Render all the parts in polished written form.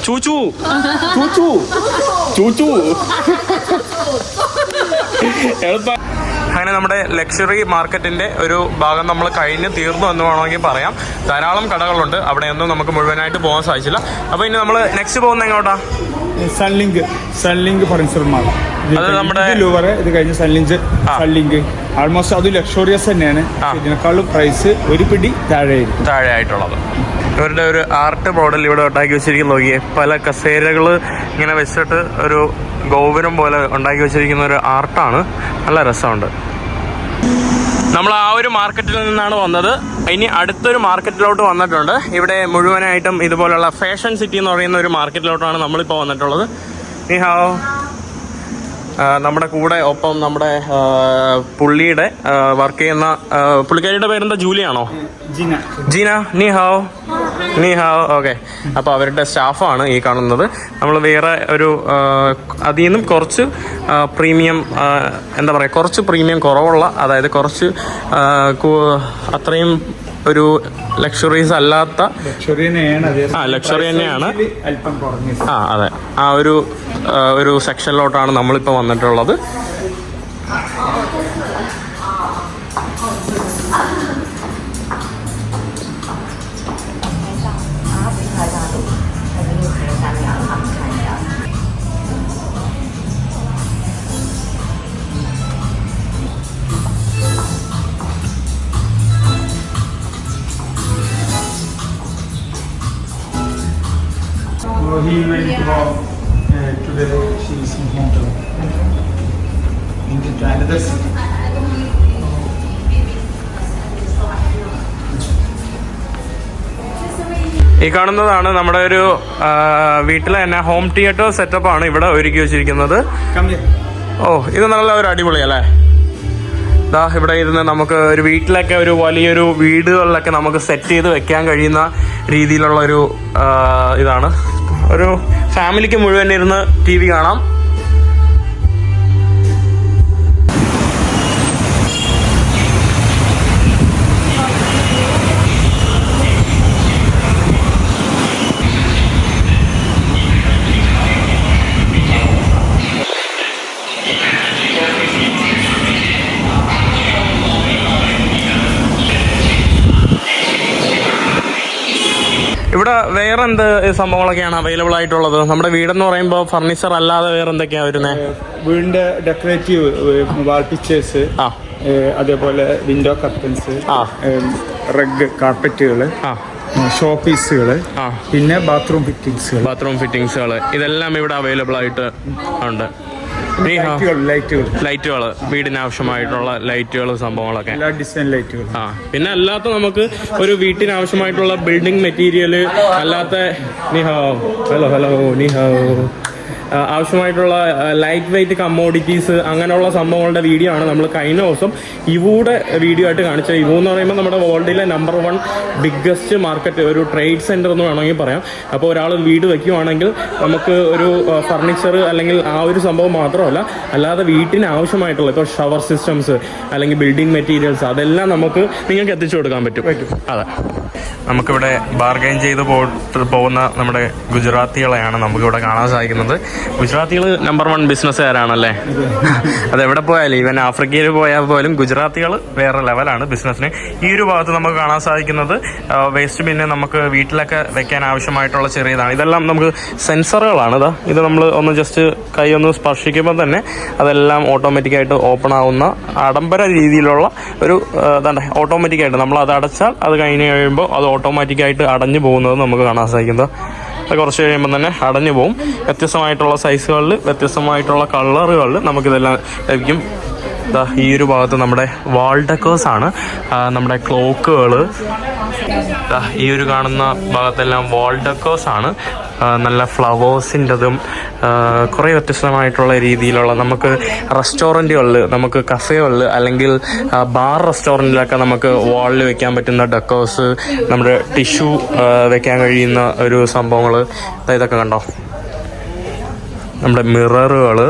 ചൂച്ചു എളുപ്പം. അങ്ങനെ നമ്മുടെ ലക്ഷറി മാർക്കറ്റിന്റെ ഒരു ഭാഗം നമ്മൾ കഴിഞ്ഞ് തീർന്നു എന്ന് വേണമെങ്കിൽ പറയാം. ധാരാളം കടകളുണ്ട്, അവിടെയൊന്നും നമുക്ക് മുഴുവനായിട്ട് പോകാൻ സാധിച്ചില്ല. അപ്പോൾ ഇനി നമ്മൾ നെക്സ്റ്റ് പോകുന്നത് എങ്ങോട്ടാ? സൺലിങ്ക് ഫർണിച്ചർ മാൾ. അത് നമ്മുടെ ഇത് കഴിഞ്ഞ് സൺലിങ്ക് ആൾമോസ്റ്റ് അത് ലക്ഷറിയസ് തന്നെയാണ്. ഇതിനേക്കാളും പ്രൈസ് ഒരു പിടി താഴെ ആയിട്ടുള്ളത്. ഇവരുടെ ഒരു ആർട്ട് മോഡൽ ഇവിടെ ഉണ്ടാക്കി വെച്ചിരിക്കുന്ന നോക്കിയേ. പല കസേരകൾ ഇങ്ങനെ വെച്ചിട്ട് ഒരു ഗോപുരം പോലെ ഉണ്ടാക്കി വെച്ചിരിക്കുന്ന ഒരു ആർട്ടാണ്. നല്ല രസമുണ്ട്. നമ്മൾ ആ ഒരു മാർക്കറ്റിൽ നിന്നാണ് വന്നത്. ഇനി അടുത്തൊരു മാർക്കറ്റിലോട്ട് വന്നിട്ടുണ്ട്. ഇവിടെ മുഴുവനായിട്ടും ഇതുപോലുള്ള ഫാഷൻ സിറ്റി എന്ന് പറയുന്ന ഒരു മാർക്കറ്റിലോട്ടാണ് നമ്മളിപ്പോൾ വന്നിട്ടുള്ളത്. നീ ഹാവ് നമ്മുടെ കൂടെ ഒപ്പം നമ്മുടെ പുള്ളിയുടെ വർക്ക് ചെയ്യുന്ന പുള്ളിക്കാരിയുടെ പേരെന്താ? ജൂലിയാണോ? ജീന. നീ ഹാവ് ഓക്കെ. അപ്പോൾ അവരുടെ സ്റ്റാഫാണ് ഈ കാണുന്നത്. നമ്മൾ വേറെ ഒരു അതിൽ നിന്നും കുറച്ച് പ്രീമിയം എന്താ പറയുക, കുറച്ച് പ്രീമിയം കുറവുള്ള, അതായത് കുറച്ച് അത്രയും ഒരു ലക്ഷറീസ് അല്ലാത്ത ലക്ഷറി തന്നെയാണ്. അതെ, ആ ഒരു സെക്ഷനിലോട്ടാണ് നമ്മളിപ്പോൾ വന്നിട്ടുള്ളത്. He went to the hotel into another city. ഈ കാണുന്നതാണ് നമ്മുടെ ഒരു വീട്ടിലെ തന്നെ ഹോം തിയേറ്റർ സെറ്റപ്പാണ് ഇവിടെ ഒരുക്കി വെച്ചിരിക്കുന്നത്. ഇത് നല്ല ഒരു അടിപൊളിയല്ലേ? ഇവിടെ ഇരുന്ന് നമുക്ക് ഒരു വീട്ടിലൊക്കെ ഒരു വലിയൊരു വീടുകളിലൊക്കെ നമുക്ക് സെറ്റ് ചെയ്ത് വെക്കാൻ കഴിയുന്ന രീതിയിലുള്ള ഒരു ഇതാണ്. ഒരു ഫാമിലിക്ക് മുഴുവൻ ഇരുന്ന് TV കാണാം. ഇവിടെ വേറെ എന്ത് സംഭവങ്ങളൊക്കെയാണ് അവൈലബിൾ ആയിട്ടുള്ളത്? നമ്മുടെ വീടെന്ന് പറയുമ്പോൾ ഫർണിച്ചർ അല്ലാതെ വേറെ എന്തൊക്കെയാ വരുന്നത്? വീടിന്റെ ഡെക്കറേറ്റീവ് വാൾ പിക്ചേഴ്സ്, അതേപോലെ വിൻഡോ കർട്ടൻസ്, റഗ് കാർപ്പറ്റുകള്, ഷോ പീസുകള്, പിന്നെ ബാത്റൂം ഫിറ്റിംഗ്സുകൾ ഇതെല്ലാം ഇവിടെ അവൈലബിൾ ആയിട്ട് ഉണ്ട്. ലൈറ്റുകൾ, വീടിന് ആവശ്യമായിട്ടുള്ള ലൈറ്റുകൾ, സംഭവങ്ങളൊക്കെ, ഡിസൈൻ ലൈറ്റുകൾ. പിന്നെ അല്ലാത്ത നമുക്ക് ഒരു വീട്ടിന് ആവശ്യമായിട്ടുള്ള ബിൽഡിംഗ് മെറ്റീരിയൽ അല്ലാത്ത ആവശ്യമായിട്ടുള്ള ലൈറ്റ് വെയിറ്റ് കമ്മോഡിറ്റീസ് അങ്ങനെയുള്ള സംഭവങ്ങളുടെ വീഡിയോ ആണ് നമ്മൾ കഴിഞ്ഞ ദിവസം ഇവൂടെ വീഡിയോ ആയിട്ട് കാണിച്ചത്. ഇവു എന്ന് പറയുമ്പോൾ നമ്മുടെ വേൾഡിലെ നമ്പർ 1 ബിഗ്ഗസ്റ്റ് മാർക്കറ്റ്, ഒരു ട്രേഡ് സെന്റർ എന്ന് വേണമെങ്കിൽ പറയാം. അപ്പോൾ ഒരാൾ വീട് വയ്ക്കുവാണെങ്കിൽ നമുക്ക് ഒരു ഫർണിച്ചർ അല്ലെങ്കിൽ ആ ഒരു സംഭവം മാത്രമല്ല, അല്ലാതെ വീട്ടിന് ആവശ്യമായിട്ടുള്ള ഇപ്പോൾ ഷവർ സിസ്റ്റംസ് അല്ലെങ്കിൽ ബിൽഡിംഗ് മെറ്റീരിയൽസ് അതെല്ലാം നമുക്ക് നിങ്ങൾക്ക് എത്തിച്ചു കൊടുക്കാൻ പറ്റും. അതെ, നമുക്കിവിടെ ബാർഗൈൻ ചെയ്ത് പോകുന്ന നമ്മുടെ ഗുജറാത്തികളെയാണ് നമുക്കിവിടെ കാണാൻ സാധിക്കുന്നത്. ഗുജറാത്തികൾ നമ്പർ 1 ബിസിനസ്സുകാരാണല്ലേ? അതെവിടെ പോയാലും, ഈവൻ ആഫ്രിക്കയിൽ പോയാൽ പോലും ഗുജറാത്തികൾ വേറെ ലെവലാണ് ബിസിനസ്സിന്. ഈ ഒരു ഭാഗത്ത് നമുക്ക് കാണാൻ സാധിക്കുന്നത് വേസ്റ്റ് ബിന്നെ നമുക്ക് വീട്ടിലൊക്കെ വെക്കാൻ ആവശ്യമായിട്ടുള്ള ചെറിയതാണ്. ഇതെല്ലാം നമുക്ക് സെൻസറുകളാണ്. ഇത് നമ്മൾ ഒന്ന് ജസ്റ്റ് കൈ ഒന്ന് സ്പർശിക്കുമ്പോൾ തന്നെ അതെല്ലാം ഓട്ടോമാറ്റിക്കായിട്ട് ഓപ്പൺ ആവുന്ന ആഡംബര രീതിയിലുള്ള ഒരു ഓട്ടോമാറ്റിക്കായിട്ട് നമ്മൾ അത് അടച്ചാൽ അത് കഴിഞ്ഞ് കഴിയുമ്പോൾ അത് ഓട്ടോമാറ്റിക്കായിട്ട് അടഞ്ഞു പോകുന്നത് നമുക്ക് കാണാൻ സാധിക്കുന്നത്. കുറച്ച് കഴിയുമ്പോൾ തന്നെ അടഞ്ഞു പോകും. വ്യത്യസ്തമായിട്ടുള്ള സൈസുകളിൽ, വ്യത്യസ്തമായിട്ടുള്ള കളറുകളിൽ നമുക്കിതെല്ലാം ലഭിക്കും. ഈ ഒരു ഭാഗത്ത് നമ്മുടെ വാൾ ഡെക്കേഴ്സാണ്, നമ്മുടെ ക്ലോക്കുകൾ. ഈ ഒരു കാണുന്ന ഭാഗത്തെല്ലാം വാൾ ഡെക്കേഴ്സാണ്. നല്ല ഫ്ലവേഴ്സിൻ്റെതും കുറേ വ്യത്യസ്തമായിട്ടുള്ള രീതിയിലുള്ള നമുക്ക് റെസ്റ്റോറൻറ്റുകളിൽ, നമുക്ക് കഫേകളിൽ അല്ലെങ്കിൽ ബാർ റെസ്റ്റോറൻറ്റിലൊക്കെ നമുക്ക് വാളിൽ വെക്കാൻ പറ്റുന്ന ഡെക്കേഴ്സ്, നമ്മുടെ ടിഷ്യൂ വെക്കാൻ കഴിയുന്ന ഒരു സംഭവങ്ങൾ. ഇതൊക്കെ കണ്ടോ, നമ്മുടെ മിററുകൾ,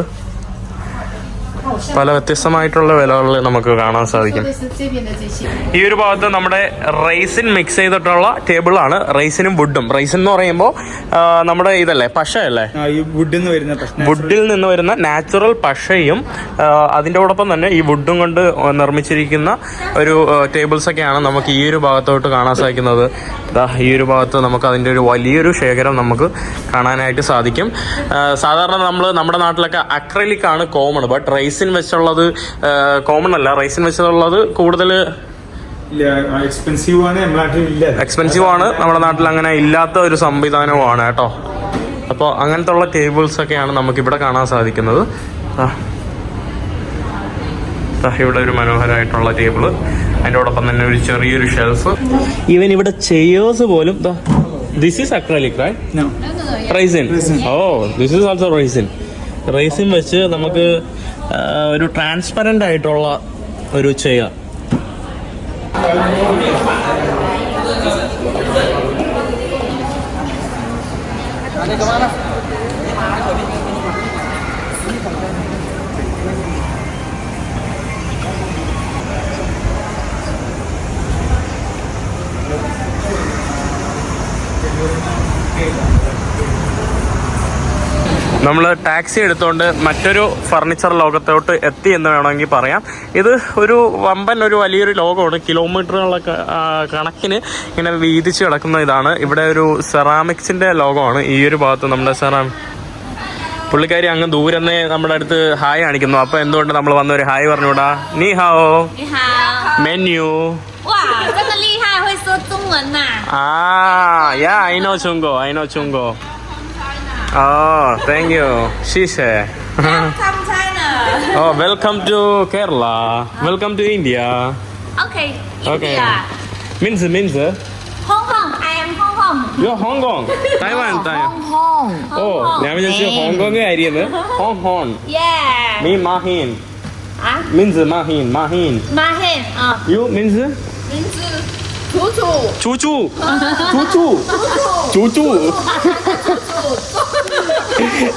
പല വ്യത്യസ്തമായിട്ടുള്ള വിലകളിൽ നമുക്ക് കാണാൻ സാധിക്കും. 的是这边的这些。 ഈ ഒരു ഭാഗത്ത് നമ്മുടെ റൈസിൻ മിക്സ് ചെയ്തിട്ടുള്ള ടേബിളാണ്. റൈസിനും വുഡും. റൈസിൻ എന്ന് പറയുമ്പോൾ നമ്മുടെ ഇതല്ലേ, പശയല്ലേ, ഈ വുഡിൽ നിന്ന് വരുന്ന പ്രശ്നം, വുഡിൽ നിന്ന് വരുന്ന നാച്ചുറൽ പശയും അതിൻ്റെയോടൊപ്പം തന്നെ ഈ വുഡും കൊണ്ട് നിർമ്മിച്ചിരിക്കുന്ന ഒരു ടേബിൾസ് ഒക്കെയാണ് നമുക്ക് ഈ ഒരു ഭാഗത്തോട്ട് കാണാൻ സാധിക്കുന്നത്. ഈ ഒരു ഭാഗത്ത് നമുക്ക് അതിൻ്റെ ഒരു വലിയൊരു ശേഖരം നമുക്ക് കാണാനായിട്ട് സാധിക്കും. സാധാരണ നമ്മുടെ നാട്ടിലൊക്കെ അക്രലിക് ആണ് കോമൺ, ബട്ട് റൈസിൻ വെച്ചുള്ളത് കോമൺ അല്ല. റൈസിൻ വെച്ചുള്ളത് കൂടുതൽ എക്സ്പെൻസീവ് ആണ്, നമ്മുടെ നാട്ടിൽ ഇല്ല. എക്സ്പെൻസീവ് ആണ്, നമ്മുടെ നാട്ടിൽ അങ്ങനെ ഇല്ലാത്ത ഒരു സംവിധാനവുമാണ് കേട്ടോ. അപ്പോൾ അങ്ങനത്തെ ഉള്ള ടേബിൾസ് ഒക്കെയാണ് നമുക്കിവിടെ കാണാൻ സാധിക്കുന്നത്. ഇവിടെ ഒരു മനോഹരമായിട്ടുള്ള ടേബിള്, അതിൻ്റെയോടൊപ്പം തന്നെ ഒരു ചെറിയൊരു ഷെൽഫ്. ഈവൻ ഇവിടെ ചെയേഴ്സ് പോലും this is acrylic right? Resin. Oh, this is also resin. Resin വെച്ച് നമുക്ക് ഒരു ട്രാൻസ്പെറൻ്റ് ആയിട്ടുള്ള ഒരു ചെയർ. നമ്മൾ ടാക്സി എടുത്തുകൊണ്ട് മറ്റൊരു ഫർണിച്ചർ ലോകത്തോട്ട് എത്തി എന്ന് വേണമെങ്കിൽ പറയാം. ഇത് ഒരു വമ്പൻ ഒരു വലിയൊരു ലോകമാണ്. കിലോമീറ്ററുകളൊക്കെ കണക്കിന് ഇങ്ങനെ വീതിച്ച് കിടക്കുന്ന ഇതാണ്. ഇവിടെ ഒരു സെറാമിക്സിൻ്റെ ലോകമാണ് ഈ ഒരു ഭാഗത്ത്. നമ്മുടെ പുള്ളിക്കാരി അങ്ങ് ദൂരെന്ന് നമ്മുടെ അടുത്ത് ഹായ് കാണിക്കുന്നു. അപ്പോൾ എന്തുകൊണ്ട് നമ്മൾ വന്ന ഒരു ഹായ് പറഞ്ഞുകൂടാ? നീ ഹാവോ, menu. 哇，这么厉害，会说中文呐、Yeah, I know Chungo. Oh, thank you. Welcome China. Oh, welcome to Kerala. Welcome to India. Okay. Okay. India. Means. Hong Kong. I am Hong Kong. You're Hong Kong. Taiwan. Hong Kong. Oh, ഞാൻ വിചാരിച്ചു Hong Kong ആയിരുന്നു. Hong. Yeah. Me Mahin. Means Mahin. Mahin. You means? 名字楚楚。 ചൂച്ചു.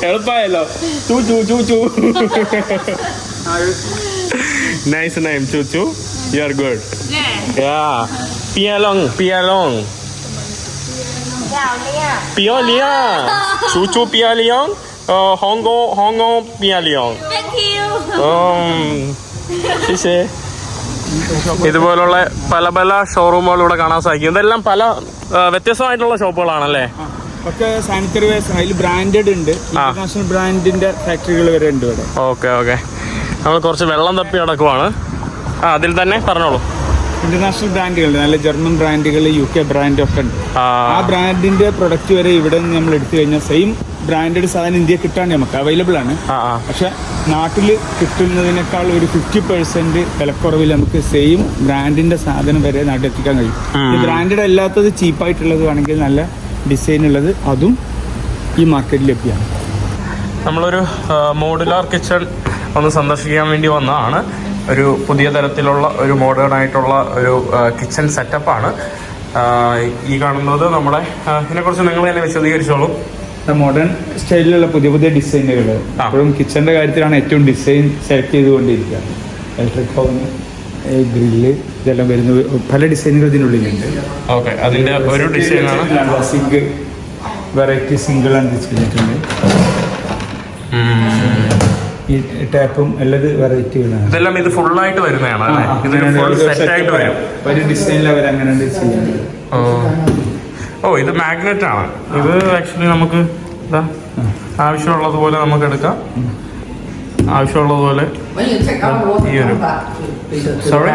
എളുപ്പമായല്ലോ. ചൂച്ചു. Nice name, Chuchu. You are good. Yeah. Pialong. Pialiang. Chuchu Pialiang. Hong Kong Pialiang. Thank you. ശരി. ഇതുപോലുള്ള പല ഷോറൂമുകൾ ഇവിടെ കാണാൻ സാധിക്കും. ഇതെല്ലാം പല വ്യത്യസ്തമായിട്ടുള്ള ഷോപ്പുകളാണല്ലേ? ഒക്കെ സാനിറ്ററി വെയർസ്, അതിൽ ബ്രാൻഡഡ് ഉണ്ട്. ഇന്റർനാഷണൽ ബ്രാൻഡിന്റെ ഫാക്ടറികൾ വരെ ഉണ്ട് ഇവിടെ. ഓക്കെ. നമ്മൾ കുറച്ച് വെള്ളം തപ്പി നടക്കുവാണ്. അതിൽ തന്നെ പറഞ്ഞോളൂ. ഇന്റർനാഷണൽ ബ്രാൻഡുകൾ, നല്ല ജർമ്മൻ ബ്രാൻഡുകൾ, UK ബ്രാൻഡ് ഒക്കെ ഉണ്ട്. ആ ബ്രാൻഡിന്റെ പ്രൊഡക്റ്റ് വരെ ഇവിടെ നിന്ന് നമ്മൾ എടുത്തു കഴിഞ്ഞാൽ സെയിം ബ്രാൻഡഡ് സാധനം ഇന്ത്യ കിട്ടാണ്ട് നമുക്ക് അവൈലബിൾ ആണ്. പക്ഷെ നാട്ടിൽ കിട്ടുന്നതിനേക്കാൾ ഒരു 50% വിലക്കുറവിൽ നമുക്ക് സെയിം ബ്രാൻഡിന്റെ സാധനം വരെ നാട്ടിലെത്തിക്കാൻ കഴിയും. ബ്രാൻഡഡ് അല്ലാത്തത് ചീപ്പായിട്ടുള്ളത് വേണമെങ്കിൽ നല്ല ഡിസൈൻ ഉള്ളത് അതും ഈ മാർക്കറ്റിൽ ലഭ്യമാണ്. നമ്മളൊരു മോഡുലാർ കിച്ചൺ ഒന്ന് സന്ദർശിക്കാൻ വേണ്ടി വന്നതാണ്. ഒരു പുതിയ തരത്തിലുള്ള ഒരു മോഡേൺ ആയിട്ടുള്ള ഒരു കിച്ചൺ സെറ്റപ്പാണ് ഈ കാണുന്നത്. നമ്മുടെ ഇതിനെക്കുറിച്ച് നിങ്ങൾ തന്നെ വിശദീകരിച്ചോളൂ. മോഡേൺ സ്റ്റൈലിലുള്ള പുതിയ ഡിസൈനുകൾ അപ്പോഴും കിച്ചണിന്റെ കാര്യത്തിലാണ് ഏറ്റവും ഡിസൈൻ സെലക്ട് ചെയ്തുകൊണ്ടിരിക്കുക. ഇലക്ട്രിക് ഓവൻ, ഗ്രില്ല് ഇതെല്ലാം വരുന്ന പല ഡിസൈനുകൾ ഇതിനുള്ളിലുണ്ട്. ഓക്കെ, അതിന്റെ ഒരു ഡിസൈനാണ് സിങ്ക്, വെറൈറ്റി സിങ്കിളാണ് ചെയ്തിട്ടുണ്ട്. ഈ ടാപ്പും എല്ലാം വെറൈറ്റികളാണ്. ഇതെല്ലാം ഇത് ഫുള്ളായിട്ട് വരുന്നതാണ്. ഒരു ഡിസൈനിൽ അവർ അങ്ങനെ ചെയ്യുന്നത്. ഇത് മാഗ്നറ്റ് ആണ്. ഇത് ആക്ച്വലി നമുക്ക് ആവശ്യമുള്ളതുപോലെ നമുക്ക് എടുക്കാം. ആവശ്യമുള്ളതുപോലെ. Sorry,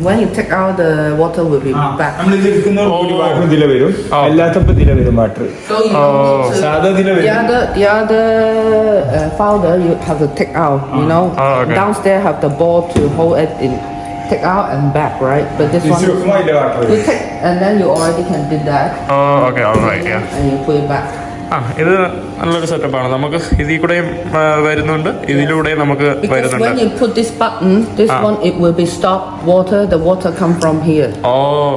when you take out the water will be back. നമ്മൾ ഇത് എടുക്കുന്ന വാട്ടർ ഇതിലെ വരും, അല്ലാത്തപ്പോൾ ഇതിലെ വരും വാട്ടർ. സാധാ ഇതിലെ വരും. The other founder you have to take out, you know. Okay. Downstairs have the ball to hold it in, take out and back, right? But this one you take and then you already can do that. Okay, all right, yeah. And you put it back. ഇത് നല്ലൊരു സെറ്റപ്പാണ്. നമുക്ക് ഇതിൽ കൂടെയും വരുന്നുണ്ട്, ഇതിലൂടെയും നമുക്ക് വരുന്നുണ്ട്. Because when you put this button, this one it will be stop water. The water come from here.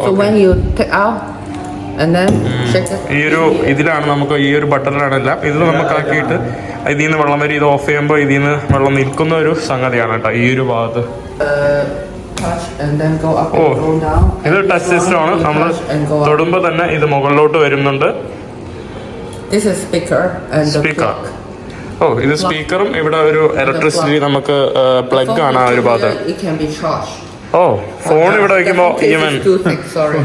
So when you take out, And then shake it. ഈ ഒരു ഇതിലാണ് നമുക്ക് ഈ ഒരു ബട്ടറിലാണ് എല്ലാം ഇതിൽ നമുക്ക് ആക്കിയിട്ട് ഇതിൽ നിന്ന് വെള്ളം വരും. ഇത് ഓഫ് ചെയ്യുമ്പോൾ ഇതിൽ നിന്ന് വെള്ളം നിൽക്കുന്ന ഒരു സംഗതിയാണ് കേട്ടോ ഈ ഒരു ഭാഗത്ത്. Touch and then go up Oh. and go down. ഇത് ടച്ച് സിസ്റ്റം ആണ്. നമ്മൾ തൊടുമ്പോൾ തന്നെ ഇത് മുകളിലോട്ട് വരുന്നുണ്ട്. This is speaker and the speaker. plug. ഓ ഇത് സ്പീക്കറും ഇവിടെ ഒരു ഇലക്ട്രിസിറ്റി നമുക്ക് പ്ലഗ് ആണ് ആ ഒരു ഭാഗത്ത്. It can be charged. ഓ ഫോൺ ഇവിടെ വെക്കുമ്പോൾ The phone case even is too thick, sorry.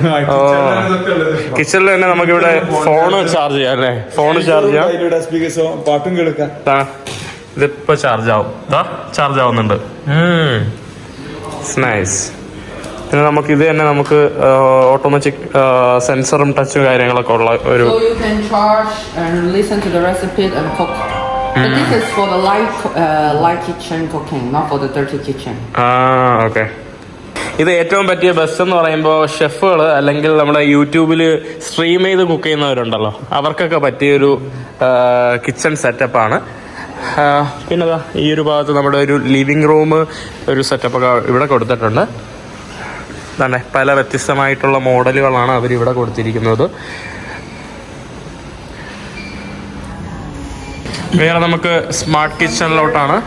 കിച്ചണിൽ തന്നെ നമുക്ക് ഇവിടെ ഫോൺ ചാർജ് ചെയ്യാം അല്ലേ? ഫോൺ ചാർജ് ചെയ്യാം. സ്പീക്കേഴ്സോ പാട്ടും കേൾക്കാം. ഇതിപ്പോ ചാർജ് ആവും. ചാർജ് ആവുന്നുണ്ട്. നൈസ്. പിന്നെ നമുക്ക് ഇത് തന്നെ നമുക്ക് ഓട്ടോമാറ്റിക് സെൻസറും ടച്ചും കാര്യങ്ങളൊക്കെ ഉള്ള ഒരു So you can charge and listen to the recipe and cook. But this is for the light kitchen cooking, not for the dirty kitchen. Okay. ഇത് ഏറ്റവും പറ്റിയ ബെസ്റ്റ് എന്ന് പറയുമ്പോൾ ഷെഫുകൾ അല്ലെങ്കിൽ നമ്മുടെ യൂട്യൂബിൽ സ്ട്രീം ചെയ്ത് കുക്ക് ചെയ്യുന്നവരുണ്ടല്ലോ അവർക്കൊക്കെ പറ്റിയൊരു കിച്ചൺ സെറ്റപ്പാണ്. പിന്നെ ഈ ഒരു ഭാഗത്ത് നമ്മുടെ ഒരു ലിവിങ് റൂം ഒരു സെറ്റപ്പൊക്കെ ഇവിടെ കൊടുത്തിട്ടുണ്ട്. തന്നെ പല വ്യത്യസ്തമായിട്ടുള്ള മോഡലുകളാണ് അവരിവിടെ കൊടുത്തിരിക്കുന്നത്. വേറെ നമുക്ക് smart കിച്ചണിലോട്ടാണ്.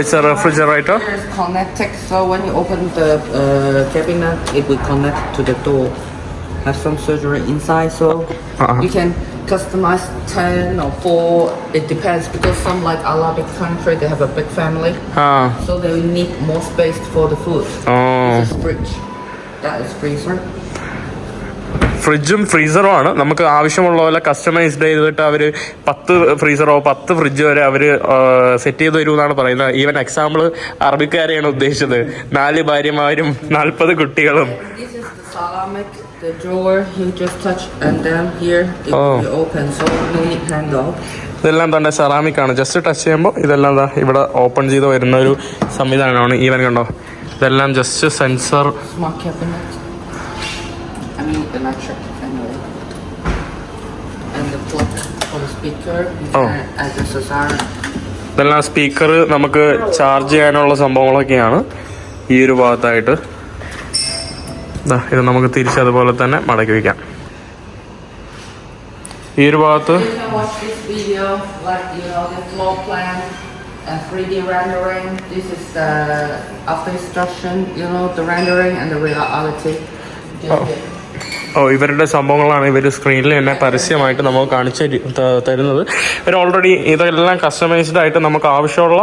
It's a refrigerator. It's connected, so when you open the cabinet, it will connect to the door. Have some surgery inside, so you can customize 10 or 4. It depends because some like Arabic country they have a big family, so they will need more space for the food. This is fridge. That is freezer. ഫ്രിഡ്ജും ഫ്രീസറും ആണ്. നമുക്ക് ആവശ്യമുള്ള പോലെ customised ചെയ്തിട്ട് അവർ 10 ഫ്രീസറോ 10 fridge വരെ അവർ set ചെയ്ത് തരുമെന്നാണ് പറയുന്നത്. Even example അറബിക്കാരെയാണ് ഉദ്ദേശിച്ചത്. 4 ഭാര്യമാരും 40 കുട്ടികളും. This is the ceramic, the drawer. You just touch and then here it will open, so no need handle. ഇതെല്ലാം തന്നെ സെറാമിക് ആണ്. ജസ്റ്റ് ടച്ച് ചെയ്യുമ്പോൾ ഇതെല്ലാം ഇവിടെ ഓപ്പൺ ചെയ്ത് വരുന്ന ഒരു സംവിധാനമാണ്. ഈവൻ കണ്ടോ ഇതെല്ലാം just sensor. Smart cabinet. I mean electric anyway. And the plug for the speaker. You can add the Cesar. ഇതെല്ലാം സ്പീക്കർ നമുക്ക് ചാർജ് ചെയ്യാനുള്ള സംഭവങ്ങളൊക്കെയാണ് ഈ ഒരു ഭാഗത്തായിട്ട്. ഇത് നമുക്ക് തിരിച്ചതുപോലെ തന്നെ മടക്കി വയ്ക്കാം. ഈ ഒരു ഭാഗത്ത് You can watch this video like the floor plan and 3D rendering. This is the after instruction, the rendering and the reality. ഇവരുടെ സംഭവങ്ങളാണ് ഇവർ സ്ക്രീനിൽ തന്നെ പരസ്യമായിട്ട് നമുക്ക് കാണിച്ച് തരുന്നത്. ഇവർ ഓൾറെഡി ഇതെല്ലാം കസ്റ്റമൈസ്ഡ് ആയിട്ട് നമുക്ക് ആവശ്യമുള്ള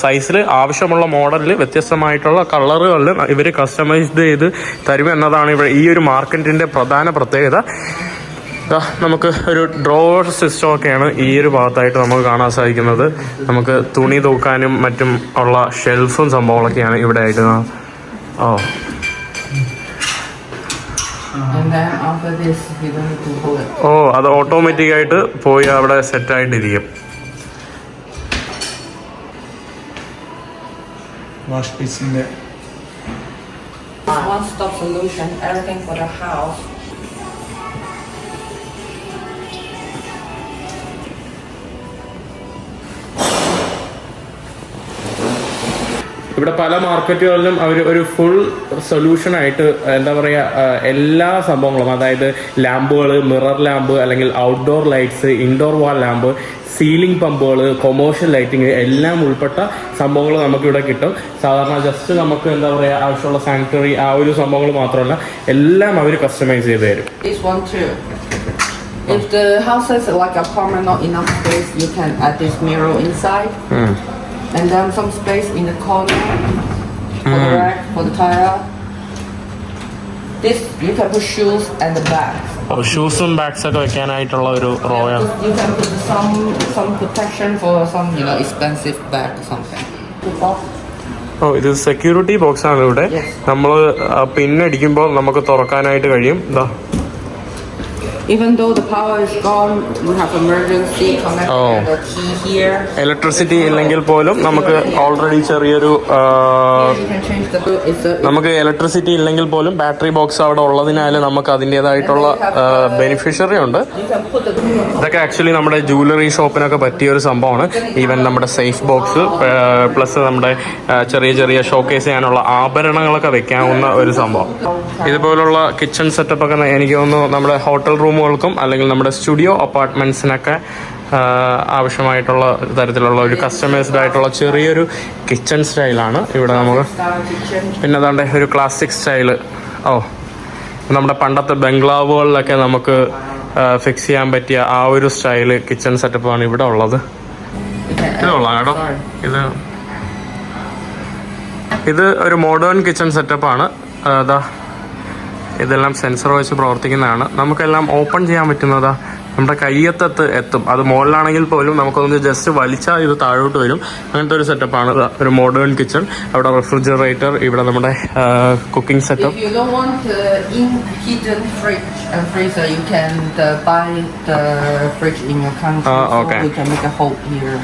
സൈസിൽ ആവശ്യമുള്ള മോഡലിൽ വ്യത്യസ്തമായിട്ടുള്ള കളറുകളിൽ ഇവർ കസ്റ്റമൈസ്ഡ് ചെയ്ത് തരും എന്നതാണ് ഇവിടെ ഈ ഒരു മാർക്കറ്റിൻ്റെ പ്രധാന പ്രത്യേകത. നമുക്ക് ഒരു ഡ്രോവർ സിസ്റ്റം ഒക്കെയാണ് ഈ ഒരു ഭാഗത്തായിട്ട് നമുക്ക് കാണാൻ സാധിക്കുന്നത്. നമുക്ക് തുണി തൂക്കാനും മറ്റും ഉള്ള ഷെൽഫും സംഭവങ്ങളൊക്കെയാണ് ഇവിടെ ആയിട്ട്. And then after this, you don't need to hold it. അത് ഓട്ടോമാറ്റിക് ആയിട്ട് പോയി അവിടെ സെറ്റ് ആയിട്ടിരിക്കും. വാഷ് ബേസിന്റെ One-stop solution, everything for the house. ഇവിടെ പല മാർക്കറ്റുകളിലും അവർ ഒരു ഫുൾ സൊല്യൂഷനായിട്ട് എന്താ പറയുക എല്ലാ സംഭവങ്ങളും, അതായത് ലാമ്പുകൾ, മിറർ ലാമ്പ് അല്ലെങ്കിൽ ഔട്ട്ഡോർ ലൈറ്റ്സ്, ഇൻഡോർ വാൾ ലാമ്പ്, സീലിംഗ് പമ്പുകൾ, കൊമേഴ്ഷ്യൽ ലൈറ്റിംഗ് എല്ലാം ഉൾപ്പെട്ട സംഭവങ്ങൾ നമുക്കിവിടെ കിട്ടും. സാധാരണ ജസ്റ്റ് നമുക്ക് എന്താ പറയുക ആവശ്യമുള്ള സാനിറ്ററി ആ ഒരു സംഭവങ്ങൾ മാത്രമല്ല എല്ലാം അവർ കസ്റ്റമൈസ് ചെയ്ത് തരും. This one too. If the house is like apartment, not enough space, you can add this mirror inside. And then some space in the corner for the rack, for the tire. This you can put shoes and the bags. ഷൂസും bags ഒക്കെ വെക്കാനായിട്ടുള്ള ഒരു റോയാണ്. You can put some protection for some expensive bag or something. ഇത് security box ആണ്. ഇവിടെ നമ്മൾ പിന്നടിക്കുമ്പോൾ നമുക്ക് തുറക്കാനായിട്ട് കഴിയും. Even though the power is gone, you have emergency connector Oh. and the key here. Electricity ഇല്ലെങ്കിൽ പോലും നമുക്ക് ഓൾറെഡി ചെറിയൊരു You can change the. നമുക്ക് ഇലക്ട്രിസിറ്റി ഇല്ലെങ്കിൽ പോലും ബാറ്ററി ബോക്സ് അവിടെ ഉള്ളതിനാൽ നമുക്ക് അതിൻ്റെതായിട്ടുള്ള ബെനിഫിഷ്യറി ഉണ്ട്. You can put the. ഇതൊക്കെ ആക്ച്വലി നമ്മുടെ ജുവലറി ഷോപ്പിനൊക്കെ പറ്റിയ ഒരു സംഭവമാണ്. ഈവൻ നമ്മുടെ സേഫ് ബോക്സ് പ്ലസ് നമ്മുടെ ചെറിയ ചെറിയ ഷോക്കേസ് ചെയ്യാനുള്ള ആഭരണങ്ങളൊക്കെ വെക്കാവുന്ന ഒരു സംഭവം. ഇതുപോലുള്ള കിച്ചൺ സെറ്റപ്പ് ഒക്കെ എനിക്ക് തോന്നുന്നു നമ്മുടെ ഹോട്ടൽ റൂമുകൾക്കും അല്ലെങ്കിൽ നമ്മുടെ സ്റ്റുഡിയോ അപ്പാർട്ട്മെന്റ്സിനൊക്കെ ആവശ്യമായിട്ടുള്ള തരത്തിലുള്ള ഒരു കസ്റ്റമൈസ്ഡ് ആയിട്ടുള്ള ചെറിയൊരു കിച്ചൺ സ്റ്റൈലാണ് ഇവിടെ നമുക്ക്. പിന്നെ അതാണ്ട് ഒരു ക്ലാസിക് സ്റ്റൈല്. നമ്മുടെ പണ്ടത്തെ ബംഗ്ലാവുകളിലൊക്കെ നമുക്ക് ഫിക്സ് ചെയ്യാൻ പറ്റിയ ആ ഒരു സ്റ്റൈല് കിച്ചൺ സെറ്റപ്പാണ് ഇവിടെ ഉള്ളത്. ഇത് കൊള്ളാം കേട്ടോ. ഇത് ഒരു മോഡേൺ കിച്ചൺ സെറ്റപ്പാണ്. അതാ ഇതെല്ലാം സെൻസർ വെച്ച് പ്രവർത്തിക്കുന്നതാണ്. നമുക്കെല്ലാം ഓപ്പൺ ചെയ്യാൻ പറ്റുന്നതാ നമ്മുടെ കയ്യത്തത്ത് എത്തും. അത് മുകളിലാണെങ്കിൽ പോലും നമുക്കൊന്ന് ജസ്റ്റ് വലിച്ചാൽ ഇത് താഴോട്ട് വരും. അങ്ങനത്തെ ഒരു സെറ്റപ്പാണ് ഒരു മോഡേൺ കിച്ചൺ. അവിടെ റെഫ്രിജറേറ്റർ, ഇവിടെ നമ്മുടെ cooking setup. If you don't want hidden fridge and freezer, you can buy the fridge in your country. Okay. So we can make a hole here.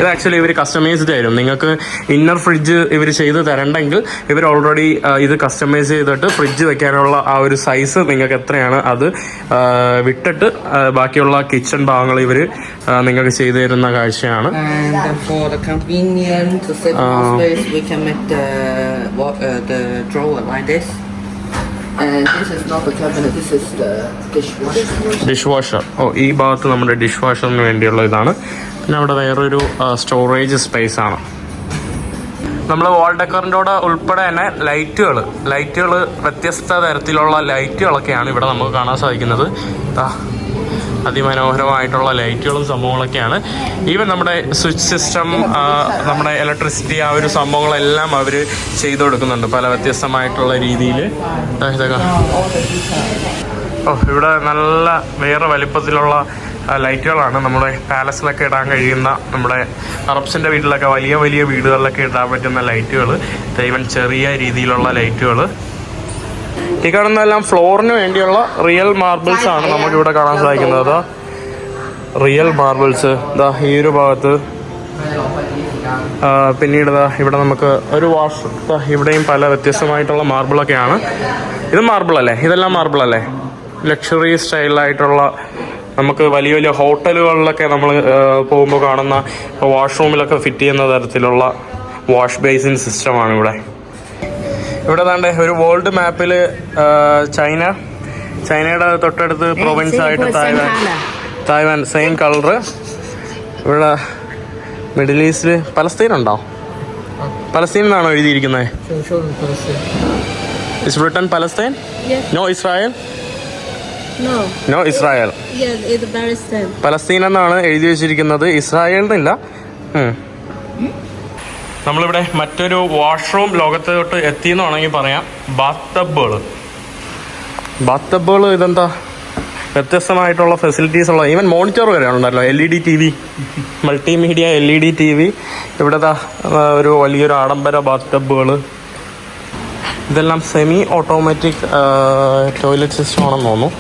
ഇത് ആക്ച്വലി ഇവർ കസ്റ്റമൈസ്ഡ് ആയിരുന്നു. നിങ്ങൾക്ക് inner fridge ഇവർ ചെയ്ത് തരണ്ടെങ്കിൽ ഇവർ already ഇത് customise ചെയ്തിട്ട് fridge വെക്കാനുള്ള ആ ഒരു സൈസ് നിങ്ങൾക്ക് എത്രയാണ് അത് വിട്ടിട്ട് ബാക്കിയുള്ള കിച്ചൺ ഭാഗങ്ങൾ ഇവർ നിങ്ങൾക്ക് ചെയ്തു തരുന്ന കാഴ്ചയാണ്. And for the convenience to save more space, we can make the drawer like this. And this is not the cabinet, this is the dishwasher. Dish washer. ഈ ഭാഗത്ത് നമ്മുടെ ഡിഷ് വാഷറിന് വേണ്ടിയുള്ള ഇതാണ്. പിന്നെ അവിടെ വേറൊരു സ്റ്റോറേജ് സ്പേസ് ആണ്. നമ്മൾ വാൾ ഡെക്കറിൻ്റെ കൂടെ ഉൾപ്പെടെ തന്നെ ലൈറ്റുകൾ വ്യത്യസ്ത തരത്തിലുള്ള ലൈറ്റുകളൊക്കെയാണ് ഇവിടെ നമുക്ക് കാണാൻ സാധിക്കുന്നത്. അതിമനോഹരമായിട്ടുള്ള ലൈറ്റുകളും സംഭവങ്ങളൊക്കെയാണ്. ഈവൻ നമ്മുടെ സ്വിച്ച് സിസ്റ്റം, നമ്മുടെ ഇലക്ട്രിസിറ്റി, ആ ഒരു സംഭവങ്ങളെല്ലാം അവർ ചെയ്തു കൊടുക്കുന്നുണ്ട് പല വ്യത്യസ്തമായിട്ടുള്ള രീതിയിൽ. ഇതൊക്കെ ഇവിടെ നല്ല വേറെ വലിപ്പത്തിലുള്ള ലൈറ്റുകളാണ് നമ്മുടെ പാലസിലൊക്കെ ഇടാൻ കഴിയുന്ന, നമ്മുടെ അറബ്സിൻ്റെ വീട്ടിലൊക്കെ വലിയ വലിയ വീടുകളിലൊക്കെ ഇടാൻ പറ്റുന്ന ലൈറ്റുകൾ. ഈവൻ ചെറിയ രീതിയിലുള്ള ലൈറ്റുകൾ. ഈ കാണുന്നതെല്ലാം ഫ്ലോറിന് വേണ്ടിയുള്ള റിയൽ മാർബിൾസ് ആണ് നമുക്കിവിടെ കാണാൻ സാധിക്കുന്നത്. റിയൽ മാർബിൾസ് ഈ ഒരു ഭാഗത്ത്. പിന്നീട് ഇവിടെ നമുക്ക് ഒരു വാഷ്, ഇവിടെയും പല വ്യത്യസ്തമായിട്ടുള്ള മാർബിളൊക്കെയാണ്. ഇത് മാർബിൾ അല്ലേ? ഇതെല്ലാം മാർബിൾ അല്ലേ? ലക്ഷറി സ്റ്റൈലായിട്ടുള്ള നമുക്ക് വലിയ വലിയ ഹോട്ടലുകളിലൊക്കെ നമ്മൾ പോകുമ്പോൾ കാണുന്ന വാഷ്റൂമിലൊക്കെ ഫിറ്റ് ചെയ്യുന്ന തരത്തിലുള്ള വാഷ് ബേസിൻ സിസ്റ്റമാണ് ഇവിടെ. ഇവിടെ താണ്ടെ ഒരു വേൾഡ് മാപ്പിൽ ചൈനയുടെ തൊട്ടടുത്ത് പ്രൊവിൻസ് ആയിട്ട് തായ്വാൻ സെയിം കളറ്. ഇവിടെ മിഡിൽ ഈസ്റ്റ് പലസ്തീൻ ഉണ്ടോ? പലസ്തീൻ എന്നാണോ എഴുതിയിരിക്കുന്നത്? Is written Palestine? No Israel? No Israel. Palestine എന്നാണ് എഴുതി വെച്ചിരിക്കുന്നത്, ഇസ്രായേൽ എന്നില്ല. നമ്മളിവിടെ മറ്റൊരു വാഷ്റൂം ലോകത്തോട്ട് എത്തിയെന്ന് വേണമെങ്കിൽ പറയാം. ബാത്ത് ഇതെന്താ വ്യത്യസ്തമായിട്ടുള്ള ഫെസിലിറ്റീസ് ഉള്ള, ഈവൻ മോണിറ്റർ വരെ ഉണ്ടല്ലോ. LED TV, multimedia LED TV. ഇവിടുത്തെ ഒരു വലിയൊരു ആഡംബര ബാത്ത്. ഇതെല്ലാം സെമി ഓട്ടോമാറ്റിക് ടോയ്ലറ്റ് സിസ്റ്റം ആണെന്ന് തോന്നുന്നു.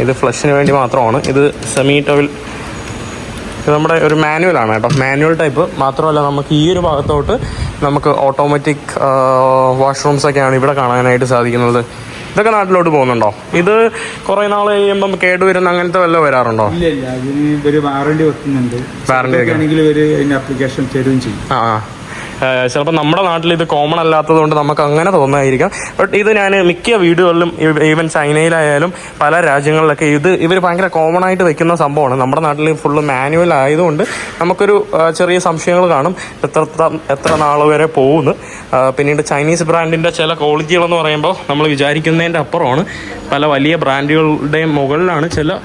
ഇത് ഫ്ലഷിന് വേണ്ടി മാത്രമാണ്. ഇത് സെമി ടോയ്ലറ്റ്. ഇത് നമ്മുടെ ഒരു മാനുവലാണ് കേട്ടോ, മാനുവൽ ടൈപ്പ്. മാത്രമല്ല നമുക്ക് ഈ ഒരു ഭാഗത്തോട്ട് നമുക്ക് ഓട്ടോമാറ്റിക് വാഷ്റൂംസൊക്കെയാണ് ഇവിടെ കാണാനായിട്ട് സാധിക്കുന്നത്. ഇതൊക്കെ നാട്ടിലോട്ട് പോകുന്നുണ്ടോ? ഇത് കുറേ നാൾ കഴിയുമ്പം കേടുവരുന്ന അങ്ങനത്തെ വല്ലതും വരാറുണ്ടോ? ഇല്ല, അതിന് ഇവര് വാറണ്ടി വെക്കുന്നുണ്ട്. വാറണ്ടി ആണെങ്കിൽ ഇവര് അതിന്റെ ആപ്ലിക്കേഷൻ തരുകയും ചെയ്യും. ചിലപ്പോൾ നമ്മുടെ നാട്ടിൽ ഇത് കോമൺ അല്ലാത്തത് കൊണ്ട് നമുക്ക് അങ്ങനെ തോന്നായിരിക്കാം. ബട്ട് ഇത് ഞാൻ മിക്ക വീടുകളിലും, ഈവൻ ചൈനയിലായാലും പല രാജ്യങ്ങളിലൊക്കെ ഇവർ ഭയങ്കര കോമൺ ആയിട്ട് വെക്കുന്ന സംഭവമാണ്. നമ്മുടെ നാട്ടിൽ ഫുള്ള് മാനുവൽ ആയതുകൊണ്ട് നമുക്കൊരു ചെറിയ സംശയങ്ങൾ കാണും, എത്ര നാൾ വരെ പോകുന്നു. പിന്നീട് ചൈനീസ് ബ്രാൻഡിൻ്റെ ചില ക്വാളിറ്റികളെന്ന് പറയുമ്പോൾ നമ്മൾ വിചാരിക്കുന്നതിൻ്റെ അപ്പുറമാണ്. പല വലിയ ബ്രാൻഡുകളുടെയും മുകളിലാണ് ചില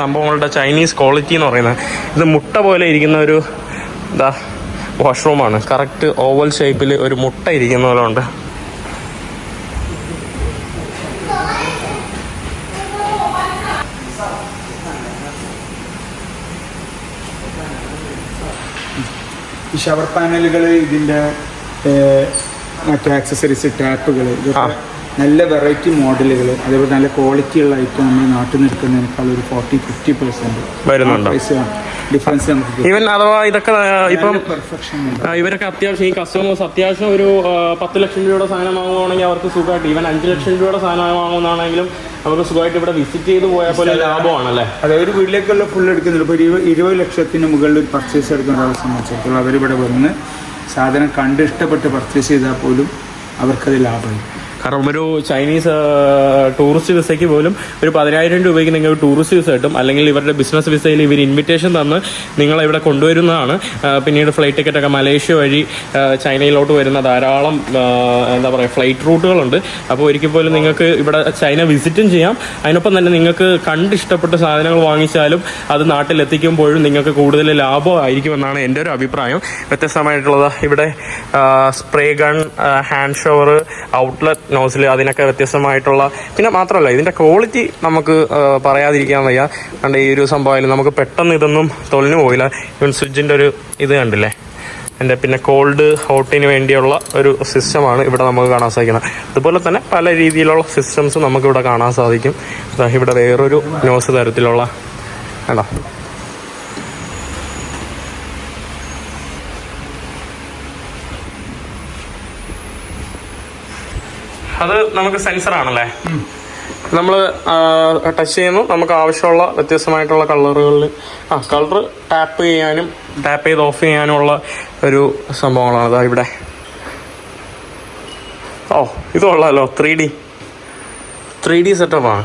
സംഭവങ്ങളുടെ ചൈനീസ് ക്വാളിറ്റി എന്ന് പറയുന്നത്. ഇത് മുട്ട പോലെ ഇരിക്കുന്ന ഒരു വാഷ്റൂമാണ്. കറക്റ്റ് ഓവൽ ഷേപ്പിൽ ഒരു മുട്ട ഇരിക്കുന്ന പോലെ ഉണ്ട്. ഈ ഷവർ പാനലുകൾ, ഇതിന്റെ മറ്റു ആക്സസറീസ്, ടാപ്പുകൾ, ഇതൊക്കെ നല്ല വെറൈറ്റി മോഡലുകൾ അതേപോലെ നല്ല ക്വാളിറ്റി ഉള്ള ഐറ്റം നമ്മൾ നാട്ടിൽ നിന്ന് എടുക്കുന്നതിനേക്കാൾ ഒരു 40-50% വരുന്നുണ്ടോ? ഡിഫറൻസ് നമുക്ക് ഈവൻ അഥവാ ഇതൊക്കെ ഇപ്പം പെർഫെക്ഷൻ ഇവരൊക്കെ അത്യാവശ്യം ഈ കസ്റ്റമേഴ്സ് അത്യാവശ്യം ഒരു 10 ലക്ഷം രൂപയുടെ സാധനം വാങ്ങുവാണെങ്കിൽ അവർക്ക് സുഖമായിട്ട് ഈവൻ 5 ലക്ഷം രൂപയുടെ സാധനം വാങ്ങുന്നതാണെങ്കിലും അവർക്ക് സുഖമായിട്ട് ഇവിടെ വിസിറ്റ് ചെയ്ത് പോയാൽ പോലെ ലാഭമാണല്ലേ? അതെ, ഒരു വീട്ടിലേക്കുള്ള ഫുൾ എടുക്കുന്നുണ്ട്. ഇപ്പോൾ 20 ലക്ഷത്തിന് മുകളിൽ ഒരു പർച്ചേസ് എടുക്കുന്ന ഒരാളെ സംബന്ധിച്ചിടത്തോളം അവരിവിടെ വന്ന് സാധനം കണ്ട് ഇഷ്ടപ്പെട്ട് പർച്ചേസ് ചെയ്താൽ പോലും അവർക്കത് ലാഭമായി. കാരണം ഒരു ചൈനീസ് ടൂറിസ്റ്റ് വിസയ്ക്ക് പോലും ഒരു 10,000 രൂപയ്ക്ക് നിങ്ങൾക്ക് ടൂറിസ്റ്റ് വിസ കിട്ടും. അല്ലെങ്കിൽ ഇവരുടെ ബിസിനസ് വിസയിൽ ഇവർ ഇൻവിറ്റേഷൻ തന്ന് നിങ്ങളെ ഇവിടെ കൊണ്ടുവരുന്നതാണ്. പിന്നീട് ഫ്ലൈറ്റ് ടിക്കറ്റൊക്കെ മലേഷ്യ വഴി ചൈനയിലോട്ട് വരുന്ന ധാരാളം എന്താ പറയുക ഫ്ലൈറ്റ് റൂട്ടുകളുണ്ട്. അപ്പോൾ ഒരിക്കൽ പോലും നിങ്ങൾക്ക് ഇവിടെ ചൈന വിസിറ്റും ചെയ്യാം. അതിനൊപ്പം തന്നെ നിങ്ങൾക്ക് കണ്ടിഷ്ടപ്പെട്ട സാധനങ്ങൾ വാങ്ങിച്ചാലും അത് നാട്ടിലെത്തിക്കുമ്പോഴും നിങ്ങൾക്ക് കൂടുതൽ ലാഭമായിരിക്കുമെന്നാണ് എൻ്റെ ഒരു അഭിപ്രായം. വ്യത്യസ്തമായിട്ടുള്ളത് ഇവിടെ spray gun, hand shower, outlet nozzle, അതിനൊക്കെ വ്യത്യസ്തമായിട്ടുള്ള, പിന്നെ മാത്രമല്ല ഇതിൻ്റെ ക്വാളിറ്റി നമുക്ക് പറയാതിരിക്കാൻ വയ്യ. കണ്ട് ഈ ഒരു സംഭവമായാലും നമുക്ക് പെട്ടെന്ന് ഇതൊന്നും തൊലിഞ്ഞു പോയില്ല. ഇവൻ സ്വിച്ചിൻ്റെ ഒരു ഇത് കണ്ടില്ലേ എൻ്റെ, പിന്നെ കോൾഡ് ഹോട്ടിന് വേണ്ടിയുള്ള ഒരു സിസ്റ്റമാണ് ഇവിടെ നമുക്ക് കാണാൻ സാധിക്കുന്നത്. അതുപോലെ തന്നെ പല രീതിയിലുള്ള സിസ്റ്റംസ് നമുക്കിവിടെ കാണാൻ സാധിക്കും. ഇവിടെ വേറൊരു നോസ് തരത്തിലുള്ള കണ്ടോ, അത് നമുക്ക് സെൻസറാണല്ലേ. നമ്മൾ ടച്ച് ചെയ്യുന്നു, നമുക്ക് ആവശ്യമുള്ള വ്യത്യസ്തമായിട്ടുള്ള കളറുകളിൽ കളർ ടാപ്പ് ചെയ്ത് ഓഫ് ചെയ്യാനുമുള്ള ഒരു സംഭവങ്ങളാണ് അതാ ഇവിടെ. ഓ, ഇത് കൊള്ളാമല്ലോ, 3D സെറ്റപ്പാണ്.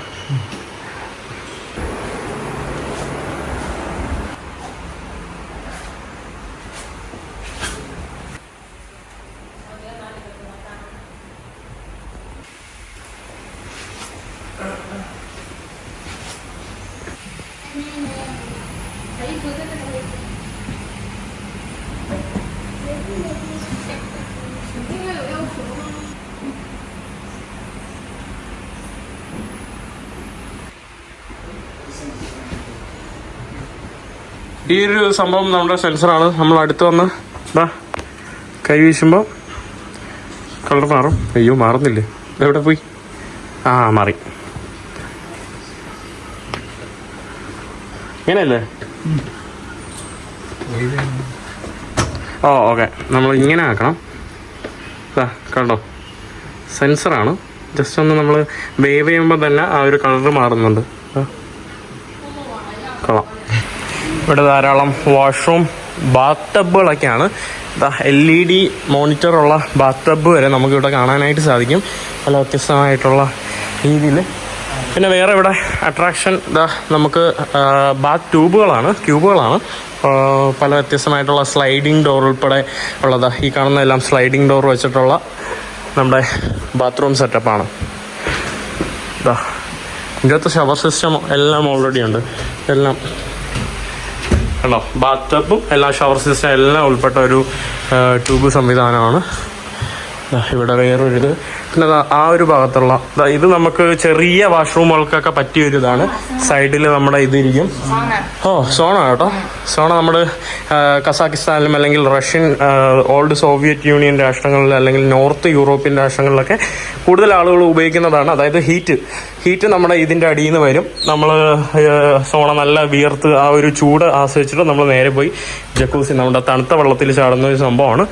ഈ ഒരു സംഭവം നമ്മുടെ സെൻസറാണ്. നമ്മൾ അടുത്ത് വന്ന് കൈ വീശുമ്പോൾ കളർ മാറും. അയ്യോ, മാറുന്നില്ലേ, എവിടെ പോയി? മാറി. ഇങ്ങനെയല്ലേ? ഓക്കെ, നമ്മൾ ഇങ്ങനെ ആക്കണം. കണ്ടോ, സെൻസറാണ്. ജസ്റ്റ് ഒന്ന് നമ്മൾ വേവ് ചെയ്യുമ്പോൾ തന്നെ ആ ഒരു കളർ മാറുന്നുണ്ട്. കൊള്ളാം. ഇവിടെ ധാരാളം വാഷ്റൂം, ബാത്ത് ടബുകളൊക്കെയാണ്. LED മോണിറ്ററുള്ള ബാത്ത് ടബ് വരെ നമുക്കിവിടെ കാണാനായിട്ട് സാധിക്കും, പല വ്യത്യസ്തമായിട്ടുള്ള രീതിയിൽ. പിന്നെ വേറെ ഇവിടെ അട്രാക്ഷൻ നമുക്ക് ബാത്ത് ക്യൂബുകളാണ്. പല വ്യത്യസ്തമായിട്ടുള്ള സ്ലൈഡിങ് ഡോർ ഉൾപ്പെടെ ഉള്ളത്. ഈ കാണുന്നതെല്ലാം സ്ലൈഡിങ് ഡോർ വെച്ചിട്ടുള്ള നമ്മുടെ ബാത്റൂം സെറ്റപ്പാണ്. ഇതിനകത്ത് ഷവർ സിസ്റ്റം എല്ലാം ഓൾറെഡി ഉണ്ട്. എല്ലാം കണ്ടോ, ബാത്ത് ടബും എല്ലാ ഷവർ സിസ്റ്റം എല്ലാം ഉൾപ്പെട്ട ഒരു ട്യൂബ് സംവിധാനമാണ്. ഇവിടെ വേറൊരിത്. പിന്നെ ആ ഒരു ഭാഗത്തുള്ള ഇത് നമുക്ക് ചെറിയ വാഷ്റൂമുകൾക്കൊക്കെ പറ്റിയൊരു ഇതാണ്. സൈഡിൽ നമ്മുടെ ഇതിരിക്കും. സോണ കേട്ടോ. സോണ നമ്മുടെ കസാക്കിസ്ഥാനിലും അല്ലെങ്കിൽ റഷ്യൻ ഓൾഡ് സോവിയറ്റ് യൂണിയൻ രാഷ്ട്രങ്ങളിൽ അല്ലെങ്കിൽ നോർത്ത് യൂറോപ്യൻ രാഷ്ട്രങ്ങളിലൊക്കെ കൂടുതൽ ആളുകൾ ഉപയോഗിക്കുന്നതാണ്. അതായത് ഹീറ്റ് നമ്മുടെ ഇതിൻ്റെ അടിയിൽ നിന്ന് വരും. നമ്മൾ സോണ നല്ല വിയർത്ത് ആ ഒരു ചൂട് ആസ്വദിച്ചിട്ട് നമ്മൾ നേരെ പോയി ജക്കൂസി, നമ്മുടെ തണുത്ത വെള്ളത്തിൽ ചാടുന്ന ഒരു സംഭവമാണ്.